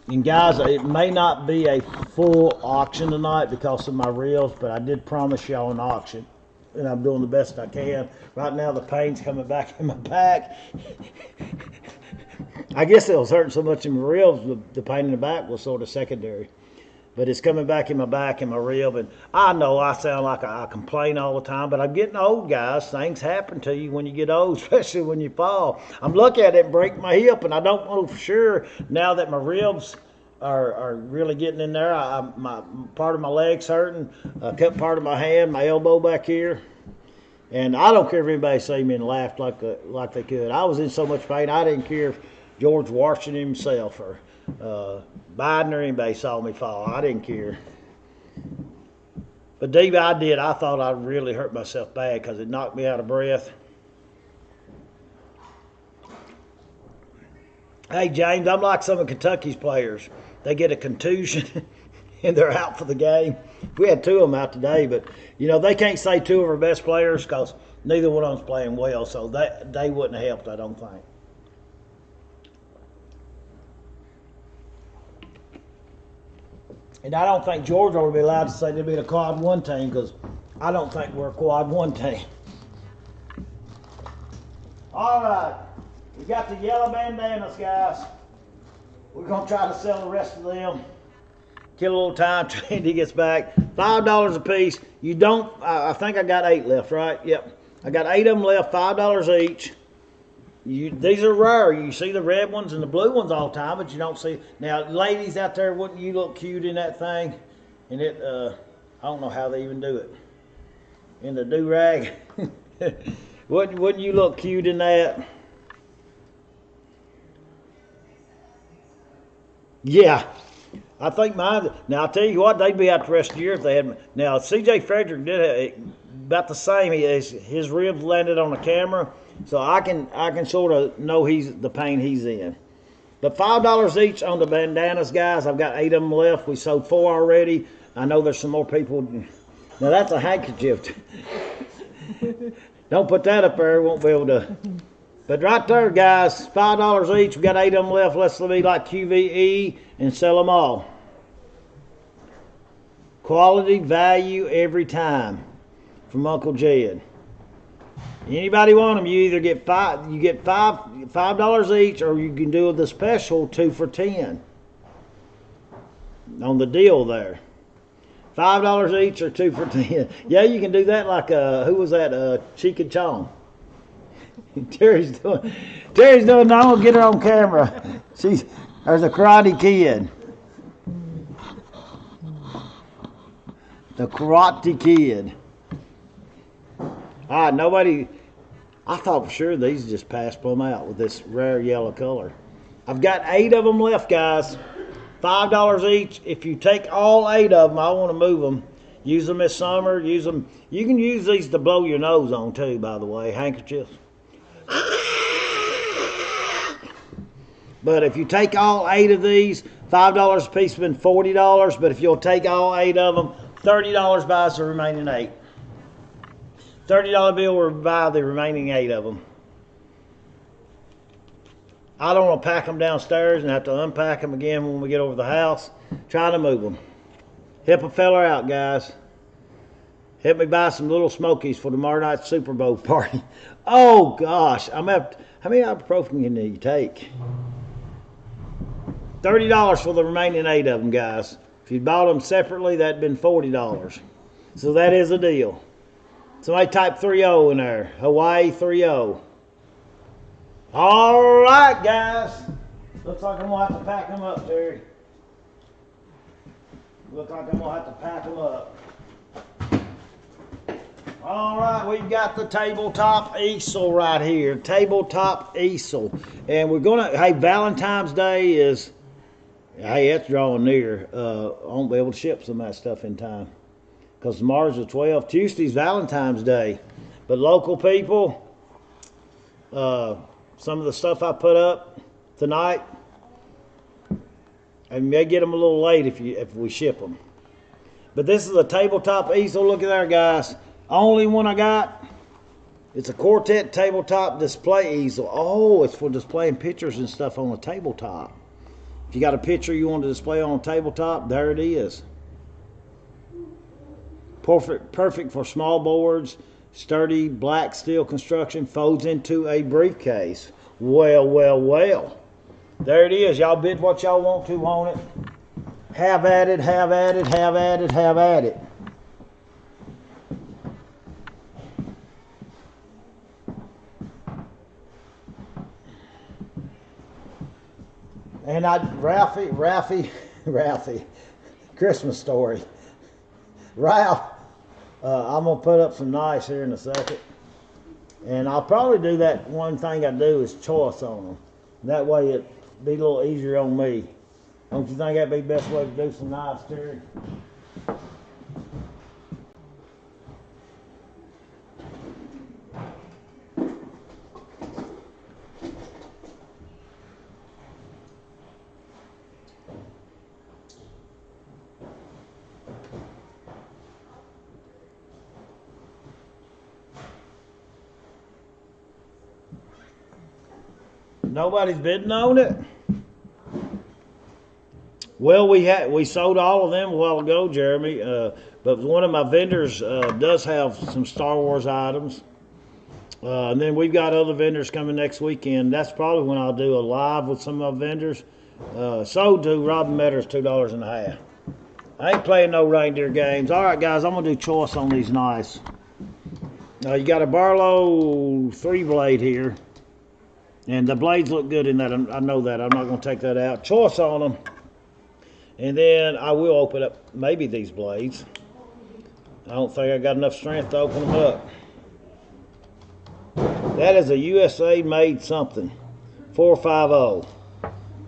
[SPEAKER 1] And guys, it may not be a full auction tonight because of my reels, but I did promise y'all an auction. And I'm doing the best I can. Right now the pain's coming back in my back. I guess it was hurting so much in my ribs, the pain in the back was sort of secondary. But it's coming back in my back and my rib. And I know I sound like I complain all the time, but I'm getting old, guys. Things happen to you when you get old, especially when you fall. I'm looking at it and break my hip, and I don't know for sure now that my ribs are really getting in there. My part of my leg's hurting. I cut part of my hand, my elbow back here. And I don't care if anybody see me and laughed like they could. I was in so much pain, I didn't care if George Washington himself or Biden or anybody saw me fall. I didn't care. But Dave, I did. I thought I really hurt myself bad because it knocked me out of breath. Hey, James, I'm like some of Kentucky's players. They get a contusion and they're out for the game. We had two of them out today, but, they can't say two of our best players because neither one of them's playing well, so they wouldn't have helped, I don't think. And I don't think Georgia would be allowed to say they'd be a quad one team because I don't think we're a quad one team. All right. We got the yellow bandanas, guys. We're going to try to sell the rest of them. Kill a little time till Andy gets back. $5 a piece. You don't. I think I got 8 left, right? Yep. I got 8 of them left. $5 each. These are rare. You see the red ones and the blue ones all the time, but you don't see. Now, ladies out there, wouldn't you look cute in that thing? And it, I don't know how they even do it. In the do-rag. wouldn't you look cute in that? Yeah. I think mine. Now, I'll tell you what, they'd be out the rest of the year if they had. Now, C.J. Frederick did about the same. His ribs landed on the camera. So I can sort of know the pain he's in. But $5 each on the bandanas, guys. I've got 8 of them left. We sold 4 already. I know there's some more people. Now that's a handkerchief. Don't put that up there. Won't be able to. But right there, guys, $5 each. We got 8 of them left. Let's be like QVE and sell them all. Quality, value every time from Uncle Jed. Anybody want them? You either get $5 each, or you can do the special 2 for $10 on the deal there. $5 each or 2 for $10. Yeah, you can do that like who was that? Chica Chong. Terry's doing. No, I'm gonna get her on camera. There's a Karate Kid. The Karate Kid. All right, nobody. I thought for sure these just passed plumb out with this rare yellow color. I've got 8 of them left, guys. $5 each. If you take all 8 of them, I want to move them. Use them this summer. Use them. You can use these to blow your nose on too, by the way. Handkerchiefs. But if you take all 8 of these, $5 a piece has been $40. But if you'll take all 8 of them, $30 buys the remaining 8. $30 bill will buy the remaining 8 of them. I don't want to pack them downstairs and have to unpack them again when we get over the house. Trying to move them. Help a feller out, guys. Help me buy some little smokies for tomorrow night's Super Bowl party. Oh, gosh. How many ibuprofen can you take? $30 for the remaining 8 of them, guys. If you bought them separately, that'd been $40. So that is a deal. Somebody type 3-0 in there. Hawaii 3-0. All right, guys. Looks like I'm going to have to pack them up, Terry. Looks like I'm going to have to pack them up. All right, we've got the tabletop easel right here. Tabletop easel. And we're going to, hey, Valentine's Day is, hey, it's drawing near. I won't be able to ship some of that stuff in time. Because tomorrow's the 12th. Tuesday's Valentine's Day. But local people, some of the stuff I put up tonight, I may get them a little late if we ship them. But this is a tabletop easel. Look at there, guys. Only one I got. It's a Quartet tabletop display easel. Oh, it's for displaying pictures and stuff on a tabletop. If you got a picture you want to display on a tabletop, there it is. Perfect for small boards. Sturdy black steel construction. Folds into a briefcase. Well, well, well. There it is. Y'all bid what y'all want to on it. Have at it, have at it, have at it, have at it. And Ralphie, Christmas story. Ralph, I'm going to put up some nice here in a second. And I'll probably do that one thing I do is choice on them. That way it'd be a little easier on me. Don't you think that'd be the best way to do some nice, Terry? Nobody's bidding on it? Well, we sold all of them a while ago, Jeremy. But one of my vendors does have some Star Wars items. And then we've got other vendors coming next weekend. That's probably when I'll do a live with some of my vendors. Sold to Robin Metters $2.50. I ain't playing no reindeer games. All right, guys, I'm gonna do choice on these knives. You got a Barlow 3-blade here, and the blades look good in that. I know that. I'm not gonna take that out. Choice on them, and then I will open up maybe these blades. I don't think I got enough strength to open them up. That is a USA made something. 450.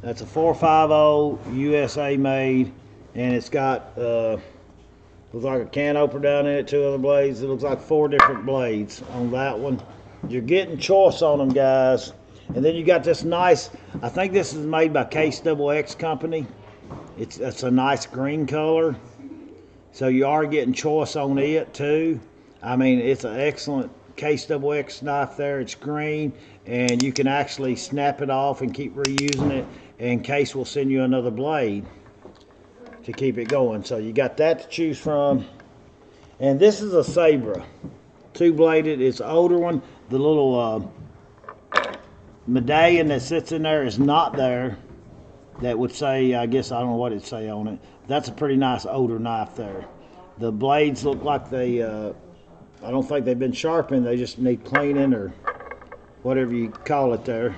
[SPEAKER 1] That's a 450 USA made, and it's got looks like a can opener down in it, 2 other blades. It looks like 4 different blades on that one. You're getting choice on them, guys. And then you got this nice, I think this is made by Case XX company. It's a nice green color. So you are getting choice on it too. I mean, it's an excellent Case XX knife there. It's green, and you can actually snap it off and keep reusing it, and Case will send you another blade to keep it going. So you got that to choose from. And this is a Sabra, 2-bladed. It's an older one. The little medallion that sits in there is not there. That would say, I guess, I don't know what it'd say on it. That's a pretty nice older knife there. The blades look like they, I don't think they've been sharpened. They just need cleaning or whatever you call it there.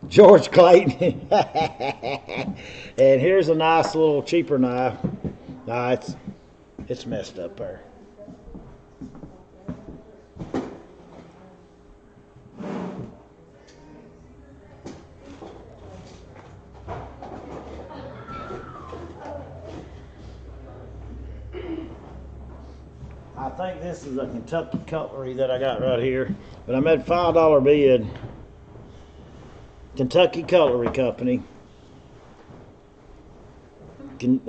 [SPEAKER 1] George Clayton. And here's a nice little cheaper knife. It's messed up there. I think this is a Kentucky Cutlery that I got right here, but I'm at $5 bid. Kentucky Cutlery Company.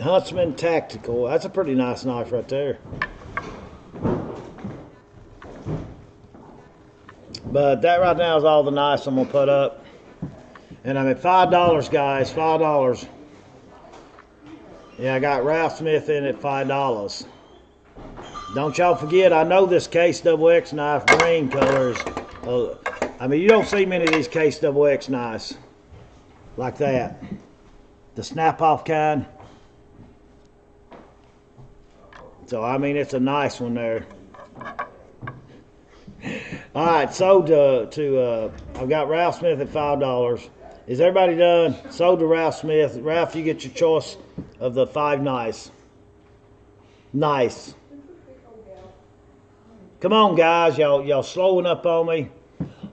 [SPEAKER 1] Huntsman Tactical. That's a pretty nice knife right there. But that right now is all the knives I'm going to put up. And I'm at $5, guys. $5. Yeah, I got Ralph Smith in at $5. Don't y'all forget, I know this Case XX knife green colors. I mean, you don't see many of these Case XX knives like that. The snap-off kind. So, I mean, it's a nice one there. All right, sold I've got Ralph Smith at $5. Is everybody done? Sold to Ralph Smith. Ralph, you get your choice of the 5 nice. Nice. Come on, guys. Y'all slowing up on me.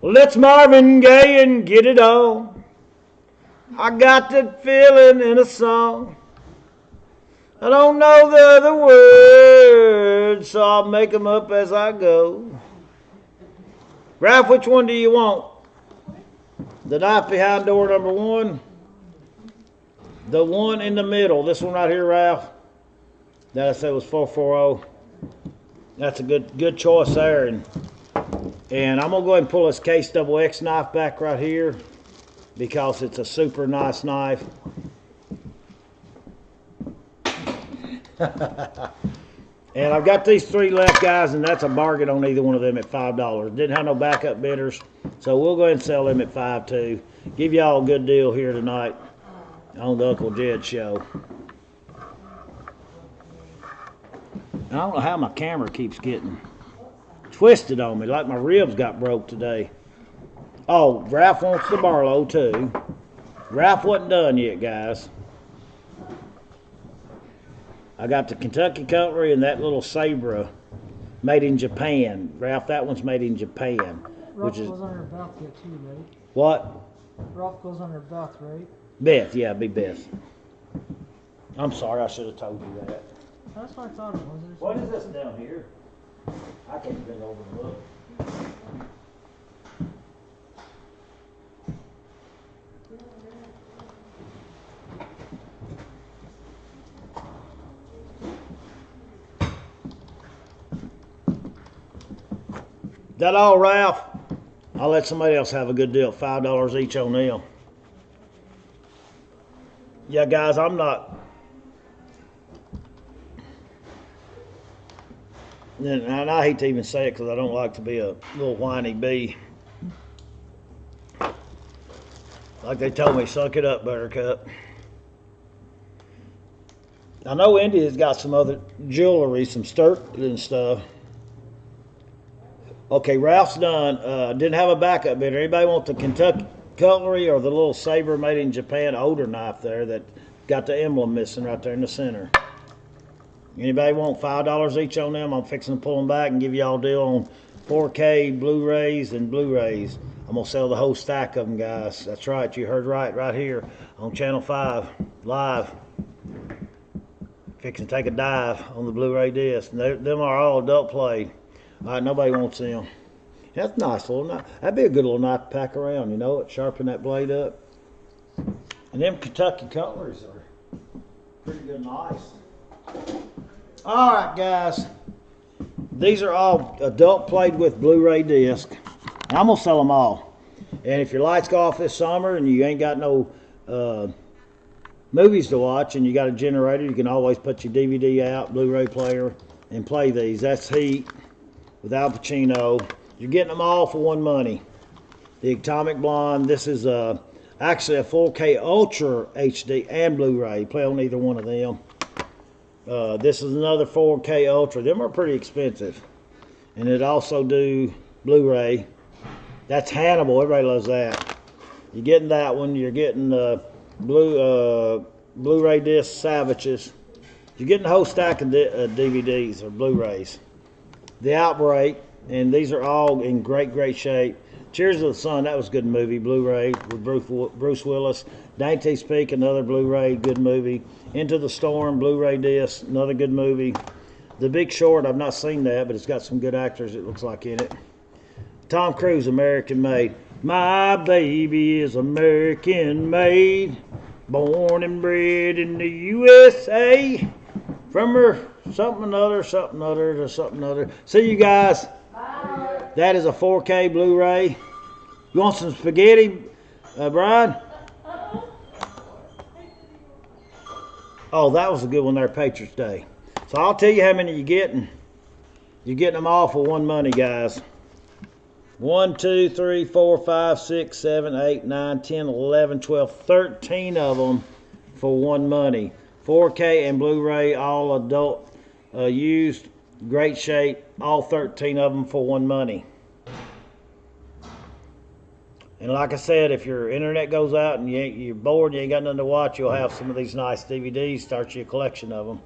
[SPEAKER 1] Let's Marvin Gaye and get it on. I got that feeling in a song. I don't know the other words, so I'll make them up as I go. Ralph, which one do you want? The knife behind door number 1? The one in the middle. This one right here, Ralph. That I said was 440. That's a good choice there. And I'm going to go ahead and pull this Case XX knife back right here because it's a super nice knife. And I've got these 3 left, guys, and that's a bargain on either one of them at $5. Didn't have no backup bidders, so we'll go ahead and sell them at $5 too. Give y'all a good deal here tonight on the Uncle Jed Show. I don't know how my camera keeps getting twisted on me, like my ribs got broke today. Oh, Ralph wants the Barlow too. Ralph wasn't done yet, guys. I got the Kentucky Cutlery and that little Sabra made in Japan. Ralph, that one's made in Japan.
[SPEAKER 3] Ralph goes on her belt yet too, right?
[SPEAKER 1] What?
[SPEAKER 3] Ralph goes on her belt, right?
[SPEAKER 1] Beth, yeah, be Beth. I'm sorry, I should have told you that.
[SPEAKER 3] That's what I thought it was.
[SPEAKER 1] What is this down here? I can't bend over and look. That all, Ralph? I'll let somebody else have a good deal. $5 each on them. Yeah, guys, I'm not. And I hate to even say it because I don't like to be a little whiny bee. Like they told me, suck it up, Buttercup. I know India's got some other jewelry, some sterling stuff. Okay, Ralph's done. Didn't have a backup bidder. Anybody want the Kentucky cutlery or the little saber made in Japan older knife there that got the emblem missing right there in the center? Anybody want $5 each on them? I'm fixing to pull them back and give y'all a deal on 4K Blu-rays and Blu-rays. I'm gonna sell the whole stack of them, guys. That's right, you heard right here on Channel 5 live. Fixing to take a dive on the Blu-ray disc. And them are all adult played. All right, nobody wants them. That's a nice little knife. That'd be a good little knife to pack around, you know, it sharpen that blade up. And them Kentucky cutleries are pretty good knives. All right, guys. These are all adult played with Blu-ray disc. And I'm gonna sell them all. And if your lights go off this summer and you ain't got no movies to watch and you got a generator, you can always put your DVD out, Blu-ray player, and play these. That's Heat with Al Pacino. You're getting them all for one money. The Atomic Blonde, this is actually a 4K Ultra HD and Blu-ray. Play on either one of them. This is another 4K Ultra. Them are pretty expensive. And it also do Blu-ray. That's Hannibal. Everybody loves that. You're getting that one. You're getting Blu-ray disc Savages. You're getting a whole stack of DVDs or Blu-rays. The Outbreak, and these are all in great shape. Cheers to the Sun, that was a good movie. Blu-ray with Bruce Willis. Dante's Peak, another Blu-ray, good movie. Into the Storm, Blu-ray disc, another good movie. The Big Short, I've not seen that, but it's got some good actors, it looks like, in it. Tom Cruise, American Made. My baby is American made, born and bred in the USA. From her something other to something other. See you guys. Bye. That is a 4K Blu-ray. You want some spaghetti, Brian? Oh, that was a good one there, Patriots Day. So I'll tell you how many you're getting. You're getting them all for one money, guys. 1, 2, 3, 4, 5, 6, 7, 8, 9, 10, 11, 12, 13 of them for one money. 4K and Blu-ray, all adult used, great shape, all 13 of them for one money. And like I said, if your internet goes out and you're bored, you ain't got nothing to watch, you'll have some of these nice DVDs, start you a collection of them.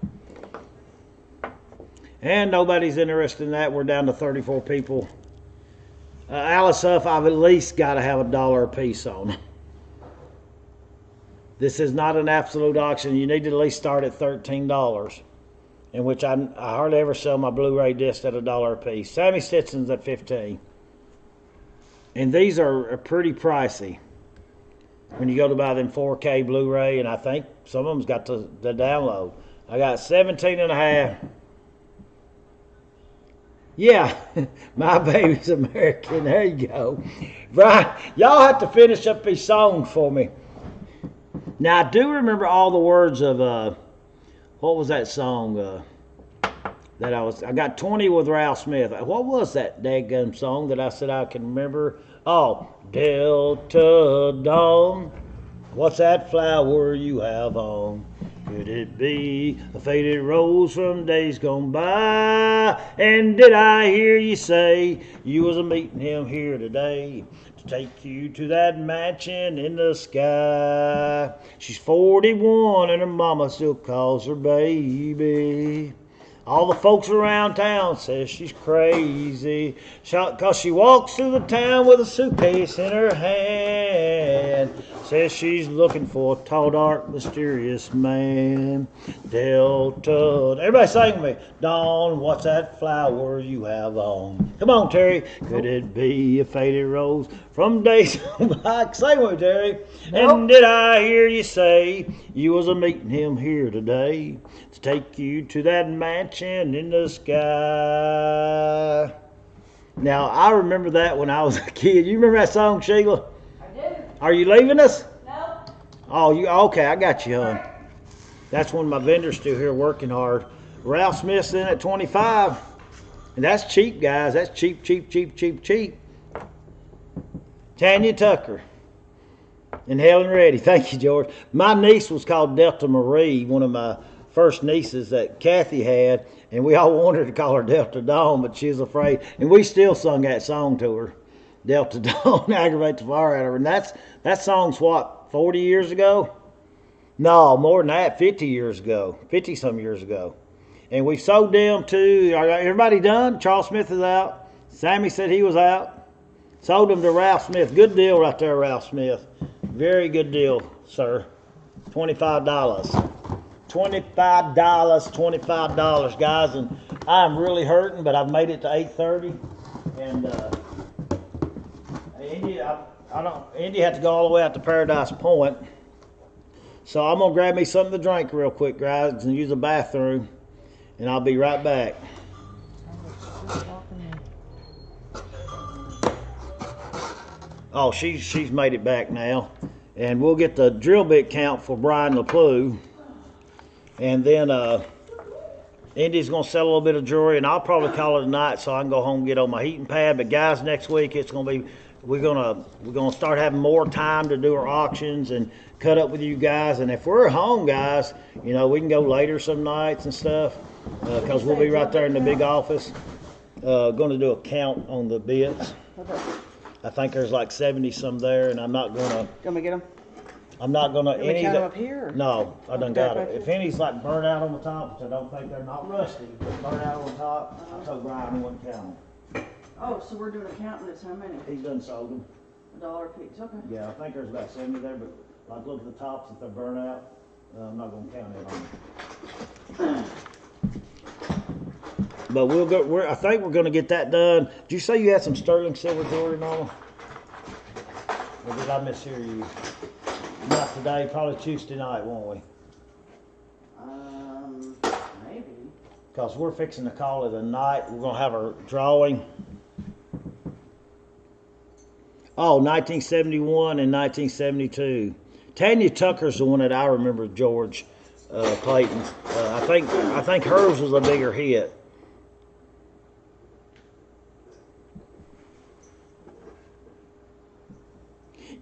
[SPEAKER 1] And nobody's interested in that. We're down to 34 people. Alice Huff, I've at least got to have $1 a piece on. This is not an absolute auction. You need to at least start at $13, in which I hardly ever sell my Blu-ray disc at $1 a piece. Sammy Stitson's at $15. And these are pretty pricey when you go to buy them 4K Blu-ray, and I think some of them's got the download. I got 17.5. Yeah, my baby's American. There you go. Brian, y'all have to finish up these songs for me. Now, I do remember all the words of, what was that song that I got 20 with Ralph Smith. What was that daggum song that I said I can remember? Oh, Delta Dawn. What's that flower you have on? Could it be a faded rose from days gone by? And did I hear you say you was a-meeting him here today to take you to that mansion in the sky? She's 41 and her mama still calls her baby. All the folks around town says she's crazy, 'cause she walks through the town with a suitcase in her hand. Says she's looking for a tall, dark, mysterious man. Delta. Everybody sing with me. Dawn, what's that flower you have on? Come on, Terry. Could it be a faded rose from days like? Sing with me, Terry. Nope. And did I hear you say you was a-meeting him here today to take you to that mansion in the sky? Now, I remember that when I was a kid. You remember that song, Sheila?
[SPEAKER 5] I do.
[SPEAKER 1] Are you leaving us?
[SPEAKER 5] No.
[SPEAKER 1] Oh, okay, I got you, hon. That's one of my vendors still here working hard. Ralph Smith's in at 25. And that's cheap, guys. That's cheap. Tanya Tucker and Helen Reddy. Thank you, George. My niece was called Delta Marie, one of my first nieces that Kathy had, and we all wanted to call her Delta Dawn, but she was afraid. And we still sung that song to her, Delta Dawn, aggravate the fire out of her. And that song's what, 40 years ago? No, more than that, 50 years ago, 50 some years ago. And we sold them to, everybody done? Charles Smith is out. Sammy said he was out. Sold them to Ralph Smith. Good deal right there, Ralph Smith. Very good deal, sir. $25. $25, guys. And I'm really hurting, but I've made it to 8:30. And Indy had to go all the way out to Paradise Point. So I'm gonna grab me something to drink real quick, guys, and use the bathroom, and I'll be right back. Oh, she's made it back now, and we'll get the drill bit count for Brian LaPlue, and then Indy's gonna sell a little bit of jewelry, and I'll probably call it a night so I can go home and get on my heating pad. But guys, next week it's gonna be we're gonna start having more time to do our auctions and cut up with you guys. And if we're at home, guys, you know, we can go later some nights and stuff because we'll be right there in the big office. Going to do a count on the bits.
[SPEAKER 2] Okay.
[SPEAKER 1] I think there's like 70 some there, and I'm not gonna.
[SPEAKER 2] You want me to get them?
[SPEAKER 1] I'm not gonna.
[SPEAKER 2] Can we
[SPEAKER 1] Any
[SPEAKER 2] count
[SPEAKER 1] that,
[SPEAKER 2] them up here?
[SPEAKER 1] No, I done
[SPEAKER 2] Okay,
[SPEAKER 1] got
[SPEAKER 2] okay.
[SPEAKER 1] it. If any's like burnt out on the top, which I don't think they're not rusty, but burnt out on the top, I told Brian I wouldn't count them.
[SPEAKER 2] Oh, so we're doing a count, and it's how many?
[SPEAKER 1] He's done sold them.
[SPEAKER 2] $1 a piece. Okay.
[SPEAKER 1] Yeah, I think there's about 70 there, but like look at the tops if they're burnt out. I'm not gonna count it on them. But we'll go. I think we're gonna get that done. Did you say you had some sterling silver jewelry, Mama? Or did I mishear you? Not today. Probably Tuesday night, won't we?
[SPEAKER 2] Maybe.
[SPEAKER 1] Because we're fixing to call it a night. We're going to have our drawing. Oh, 1971 and 1972. Tanya Tucker's the one that I remember, George Clayton's. I think hers was a bigger hit.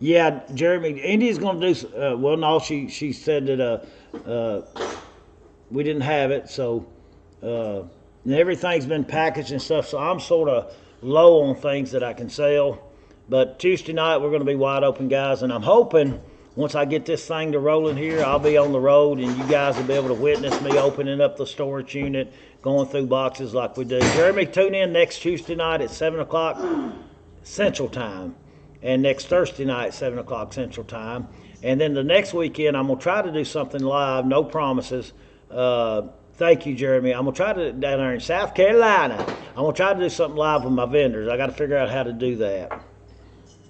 [SPEAKER 1] Yeah, Jeremy, Indy's going to do, well, no, she said that we didn't have it, so and everything's been packaged and stuff, so I'm sort of low on things that I can sell. But Tuesday night, we're going to be wide open, guys, and I'm hoping once I get this thing to rolling here, I'll be on the road, and you guys will be able to witness me opening up the storage unit, going through boxes like we do. Jeremy, tune in next Tuesday night at 7 o'clock Central Time. And next Thursday night, 7 o'clock Central Time. And then the next weekend, I'm going to try to do something live, no promises. Thank you, Jeremy. I'm going to try to, down there in South Carolina, I'm going to try to do something live with my vendors. I got to figure out how to do that.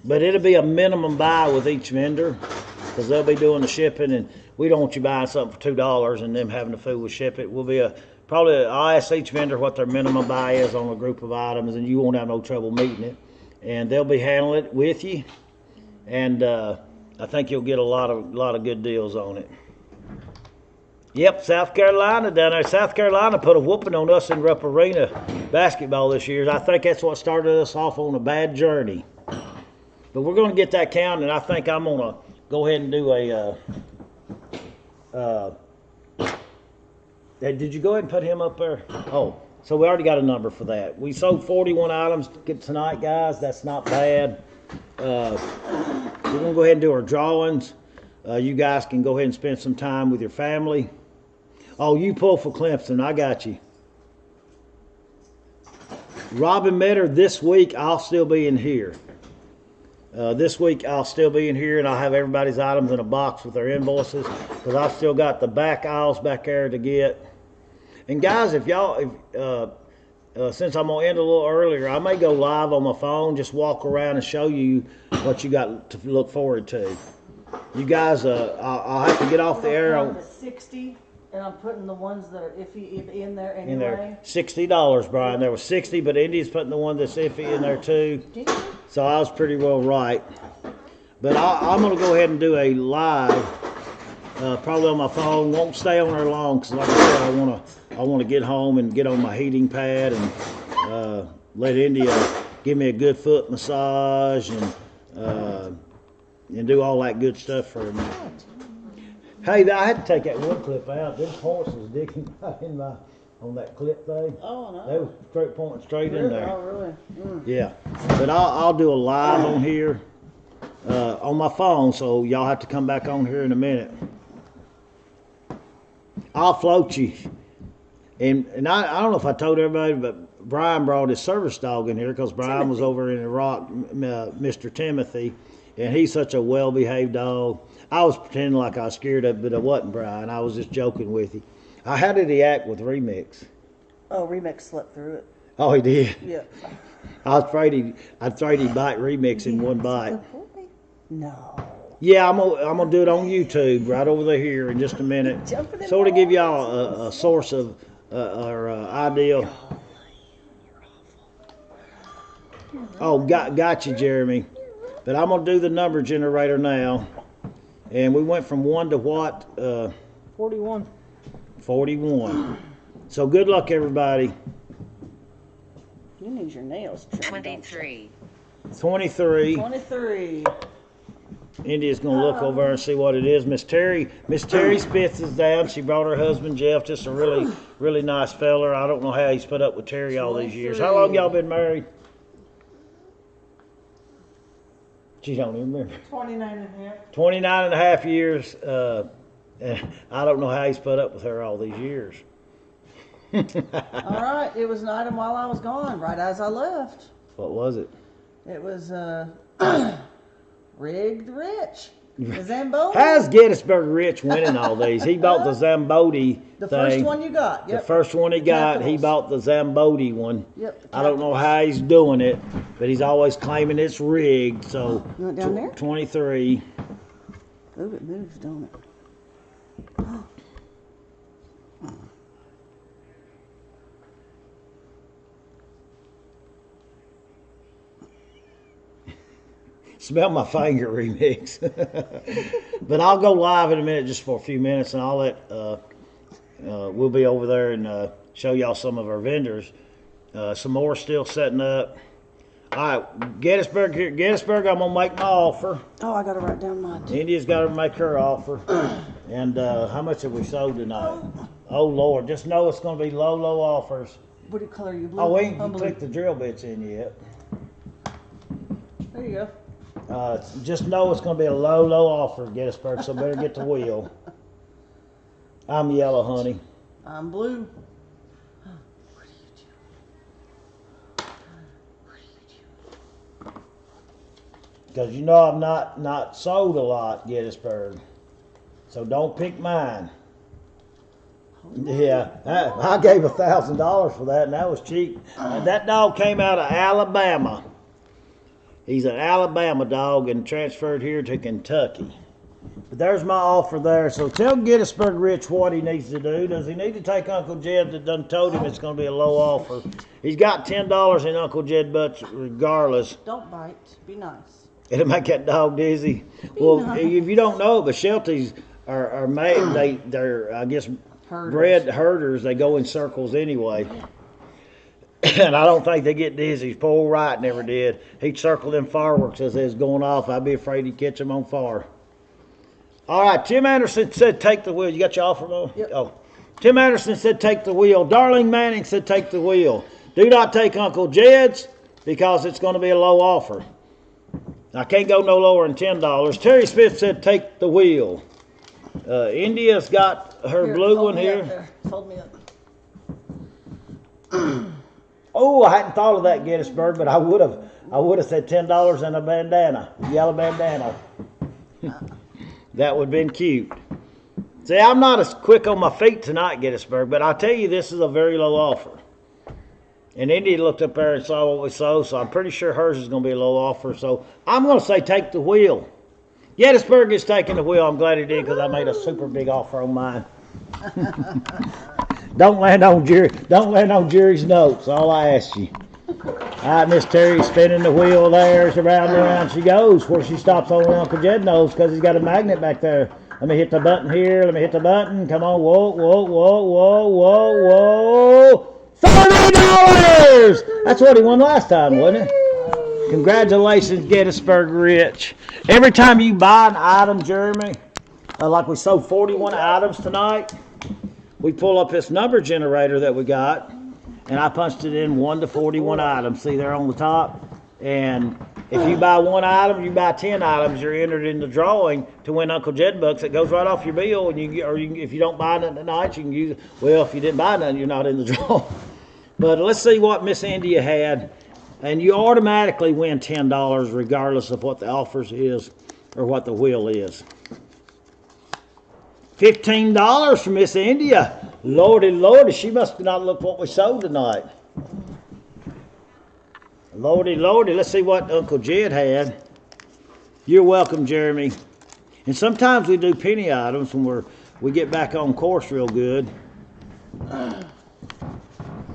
[SPEAKER 1] But it'll be a minimum buy with each vendor because they'll be doing the shipping, and we don't want you buying something for $2 and them having to fool with ship it. I'll ask each vendor what their minimum buy is on a group of items, and you won't have no trouble meeting it. And they'll be handling it with you, and I think you'll get a lot of good deals on it. Yep, South Carolina down there. South Carolina put a whooping on us in Rupp Arena basketball this year. I think that's what started us off on a bad journey. But we're going to get that count, and I think I'm going to go ahead and do did you go ahead and put him up there? Oh. So we already got a number for that. We sold 41 items tonight, guys. That's not bad. We're going to go ahead and do our drawings. You guys can go ahead and spend some time with your family. Oh, you pull for Clemson. I got you. Robin Metter, this week I'll still be in here. This week I'll still be in here, and I'll have everybody's items in a box with their invoices because I've still got the back aisles back there to get. And guys, if since I'm gonna end a little earlier, I may go live on my phone, just walk around and show you what you got to look forward to. You guys, I'll have to get off the air on
[SPEAKER 2] 60, and I'm putting the ones that are iffy in there anyway.
[SPEAKER 1] in there. $60, Brian. There was 60, but Indy's putting the one that's iffy in there too. So I was pretty well right. But I'm gonna go ahead and do a live. Probably on my phone. Won't stay on there long because, like I said, I want to get home and get on my heating pad and let India give me a good foot massage and do all that good stuff for me. Hey, I had to take that one clip out. Them points was digging right in my, on that clip thing.
[SPEAKER 2] Oh, no.
[SPEAKER 1] They was straight pointing straight in there.
[SPEAKER 2] Oh, really? Mm.
[SPEAKER 1] Yeah, but I'll do a live on here on my phone, so y'all have to come back on here in a minute. I'll float you. And I don't know if I told everybody, but Brian brought his service dog in here because Brian was over in Iraq, Mr. Timothy, and he's such a well-behaved dog. I was pretending like I was scared of it, but I wasn't, Brian. I was just joking with you. How did he act with Remix?
[SPEAKER 2] Oh, Remix slept through it.
[SPEAKER 1] Oh, he did.
[SPEAKER 2] Yeah.
[SPEAKER 1] I was afraid he'd bite Remix in one bite.
[SPEAKER 2] No.
[SPEAKER 1] Yeah, I'm gonna do it on YouTube right over there here in just a minute.
[SPEAKER 2] Jumping in
[SPEAKER 1] Sort of
[SPEAKER 2] my
[SPEAKER 1] give y'all a source of or idea. Oh, got you, Jeremy. But I'm gonna do the number generator now, and we went from 1 to what?
[SPEAKER 3] 41.
[SPEAKER 1] 41. So good luck, everybody.
[SPEAKER 2] You need your nails trimmed.
[SPEAKER 6] 23.
[SPEAKER 1] 23.
[SPEAKER 2] 23.
[SPEAKER 1] India's gonna look over and see what it is. Miss Terry Spitz is down. She brought her husband Jeff, just a really nice feller. I don't know how he's put up with Terry all these years. How long y'all been married? She don't even remember.
[SPEAKER 3] 29 and a half.
[SPEAKER 1] 29 and a half years. And I don't know how he's put up with her all these years.
[SPEAKER 2] All right. It was an item while I was gone, right as I left.
[SPEAKER 1] What was it?
[SPEAKER 2] It was Rigged Rich. The Zamboni.
[SPEAKER 1] How's Gettysburg Rich winning all these? He bought the Zamboni
[SPEAKER 2] The
[SPEAKER 1] thing.
[SPEAKER 2] first one you got. Yep.
[SPEAKER 1] The first one he got, he
[SPEAKER 2] Capitals.
[SPEAKER 1] bought the Zamboni one.
[SPEAKER 2] Yep.
[SPEAKER 1] I don't know how he's doing it, but he's always claiming it's rigged. So
[SPEAKER 2] You want down there?
[SPEAKER 1] 23.
[SPEAKER 2] Ooh, it moves, don't it?
[SPEAKER 1] Smell my finger, Remix. But I'll go live in a minute, just for a few minutes, and I'll let we'll be over there and show y'all some of our vendors. Some more still setting up. All right, Gettysburg here. Gettysburg, I'm gonna make my offer.
[SPEAKER 2] Oh, I gotta write down mine.
[SPEAKER 1] India's got to make her offer. And how much have we sold tonight? Oh Lord, just know it's gonna be low offers.
[SPEAKER 2] What color are you? Blue?
[SPEAKER 1] Oh, we ain't
[SPEAKER 2] I'm blue.
[SPEAKER 1] clicked the drill bits in yet.
[SPEAKER 2] There you go.
[SPEAKER 1] Just know it's going to be a low offer, Gettysburg, so better get the wheel. I'm yellow, honey.
[SPEAKER 2] I'm blue.
[SPEAKER 1] Because you know I've not sold a lot, Gettysburg. So don't pick mine. Yeah, I gave $1,000 for that, and that was cheap. That dog came out of Alabama. He's an Alabama dog and transferred here to Kentucky. But there's my offer there. So tell Gettysburg Rich what he needs to do. Does he need to take Uncle Jed that done told him it's going to be a low offer? He's got $10 in Uncle Jed butts regardless.
[SPEAKER 2] Don't bite. Be nice.
[SPEAKER 1] It'll make that dog dizzy. Well,
[SPEAKER 2] nice.
[SPEAKER 1] if you don't know, the Shelties are made, they're, I guess,
[SPEAKER 2] Herders.
[SPEAKER 1] bred herders. They go in circles anyway. And I don't think they get dizzy. Poor Wright never did. He'd circle them fireworks as they was going off. I'd be afraid he'd catch them on fire. All right, Tim Anderson said take the wheel. You got your offer, though?
[SPEAKER 2] Yep.
[SPEAKER 1] Oh. Tim Anderson said take the wheel. Darlene Manning said take the wheel. Do not take Uncle Jed's because it's going to be a low offer. I can't go no lower than $10. Terry Smith said take the wheel. India's got her
[SPEAKER 2] Here,
[SPEAKER 1] blue
[SPEAKER 2] hold
[SPEAKER 1] one
[SPEAKER 2] me
[SPEAKER 1] here.
[SPEAKER 2] up there. Hold me up.
[SPEAKER 1] Oh, I hadn't thought of that, Gettysburg, but I would have said $10 and a bandana, yellow bandana. That would have been cute. See, I'm not as quick on my feet tonight, Gettysburg, but I tell you, this is a very low offer. And Indy looked up there and saw what we sold, so I'm pretty sure hers is going to be a low offer. So I'm going to say take the wheel. Gettysburg is taking the wheel. I'm glad he did because I made a super big offer on mine. Don't land on Jerry's notes. All I ask you. All right, Miss Terry spinning the wheel there. It's around and around she goes. Where she stops on Uncle Jed knows because he's got a magnet back there. Let me hit the button here. Let me hit the button. Come on. Whoa. $30! That's what he won last time, wasn't it? Congratulations, Gettysburg Rich. Every time you buy an item, Jeremy, like we sold 41 items tonight. We pull up this number generator that we got, and I punched it in 1 to 41 items. See there on the top? And if you buy 1 item, you buy 10 items, you're entered in the drawing to win Uncle Jed bucks. It goes right off your bill, and if you don't buy nothing tonight, you can use it. Well, if you didn't buy nothing, you're not in the draw. But let's see what Miss India had. And you automatically win $10 regardless of what the offers is or what the wheel is. $15 from Miss India. Lordy, Lordy, she must not look what we sold tonight. Lordy, Lordy, let's see what Uncle Jed had. You're welcome, Jeremy. And sometimes we do penny items when we get back on course real good.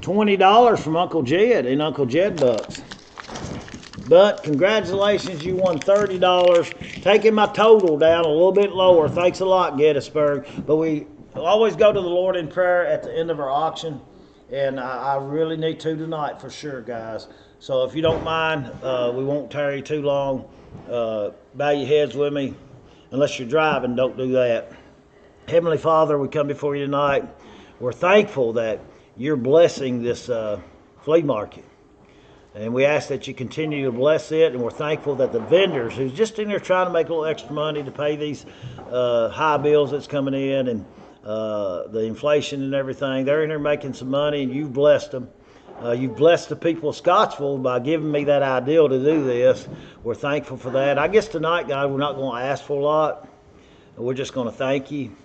[SPEAKER 1] $20 from Uncle Jed in Uncle Jed bucks. But congratulations, you won $30. Taking my total down a little bit lower. Thanks a lot, Gettysburg. But we always go to the Lord in prayer at the end of our auction. And I really need to tonight for sure, guys. So if you don't mind, we won't tarry too long. Bow your heads with me. Unless you're driving, don't do that. Heavenly Father, we come before you tonight. We're thankful that you're blessing this flea market. And we ask that you continue to bless it. And we're thankful that the vendors who's just in there trying to make a little extra money to pay these high bills that's coming in and the inflation and everything, they're in there making some money, and you've blessed them. You've blessed the people of Scottsville by giving me that idea to do this. We're thankful for that. I guess tonight, God, we're not going to ask for a lot. We're just going to thank you.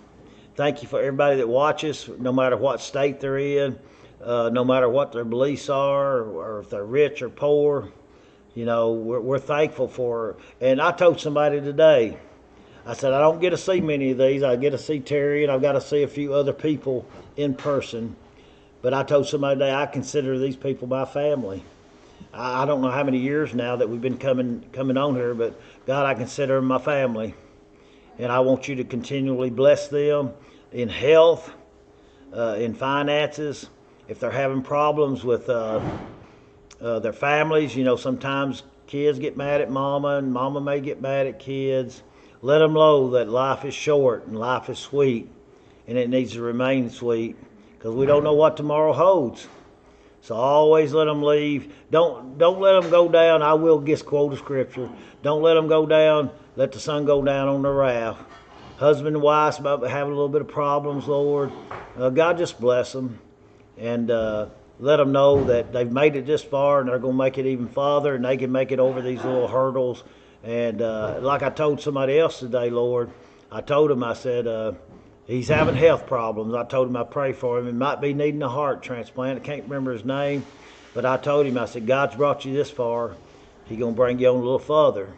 [SPEAKER 1] Thank you for everybody that watches, no matter what state they're in, no matter what their beliefs are, or if they're rich or poor. You know, we're thankful for. And I told somebody today, I said, I don't get to see many of these. I get to see Terry, and I've got to see a few other people in person. But I told somebody today, I consider these people my family. I don't know how many years now that we've been coming on here, but God, I consider them my family. And I want you to continually bless them in health, in finances. If they're having problems with their families, you know, sometimes kids get mad at mama, and mama may get mad at kids. Let them know that life is short and life is sweet, and it needs to remain sweet, because we don't know what tomorrow holds. So always let them leave. Don't let them go down. I will just quote a scripture. Don't let them go down. Let the sun go down on their wrath. Husband and wife about having a little bit of problems, Lord. God, just bless them. And let them know that they've made it this far, and they're going to make it even farther, and they can make it over these little hurdles. And like I told somebody else today, Lord, I told him, I said, he's having health problems. I told him I pray for him. He might be needing a heart transplant. I can't remember his name. But I told him, I said, God's brought you this far. He's going to bring you on a little further.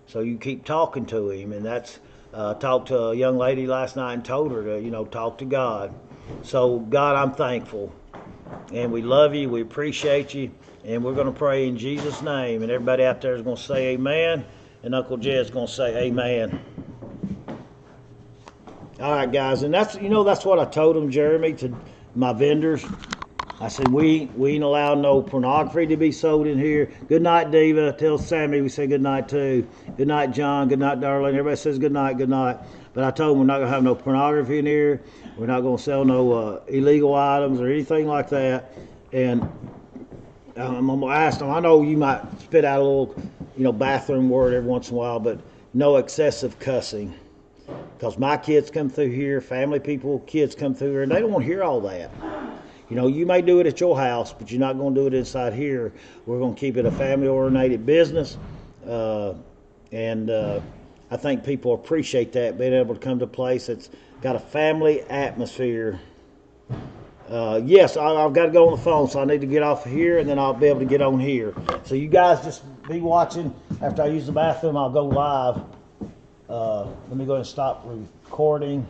[SPEAKER 1] So you keep talking to him. And that's, talked to a young lady last night and told her to, you know, talk to God. So, God, I'm thankful. And we love you. We appreciate you. And we're going to pray in Jesus' name. And everybody out there is going to say amen. And Uncle Jed's going to say amen. All right, guys. And that's, you know, that's what I told them, Jeremy, to my vendors. I said, we ain't allowed no pornography to be sold in here. Good night, Diva. Tell Sammy we say good night, too. Good night, John. Good night, darling. Everybody says good night, good night. But I told them we're not going to have no pornography in here. We're not going to sell no illegal items or anything like that. And I'm going to ask them, I know you might spit out a little, you know, bathroom word every once in a while, but no excessive cussing. Because my kids come through here, family people, kids come through here, and they don't want to hear all that. You know, you may do it at your house, but you're not going to do it inside here. We're going to keep it a family-oriented business. And I think people appreciate that, being able to come to a place that's got a family atmosphere. Yes, I've got to go on the phone, so I need to get off of here, and then I'll be able to get on here. So you guys just be watching. After I use the bathroom, I'll go live. Let me go ahead and stop recording.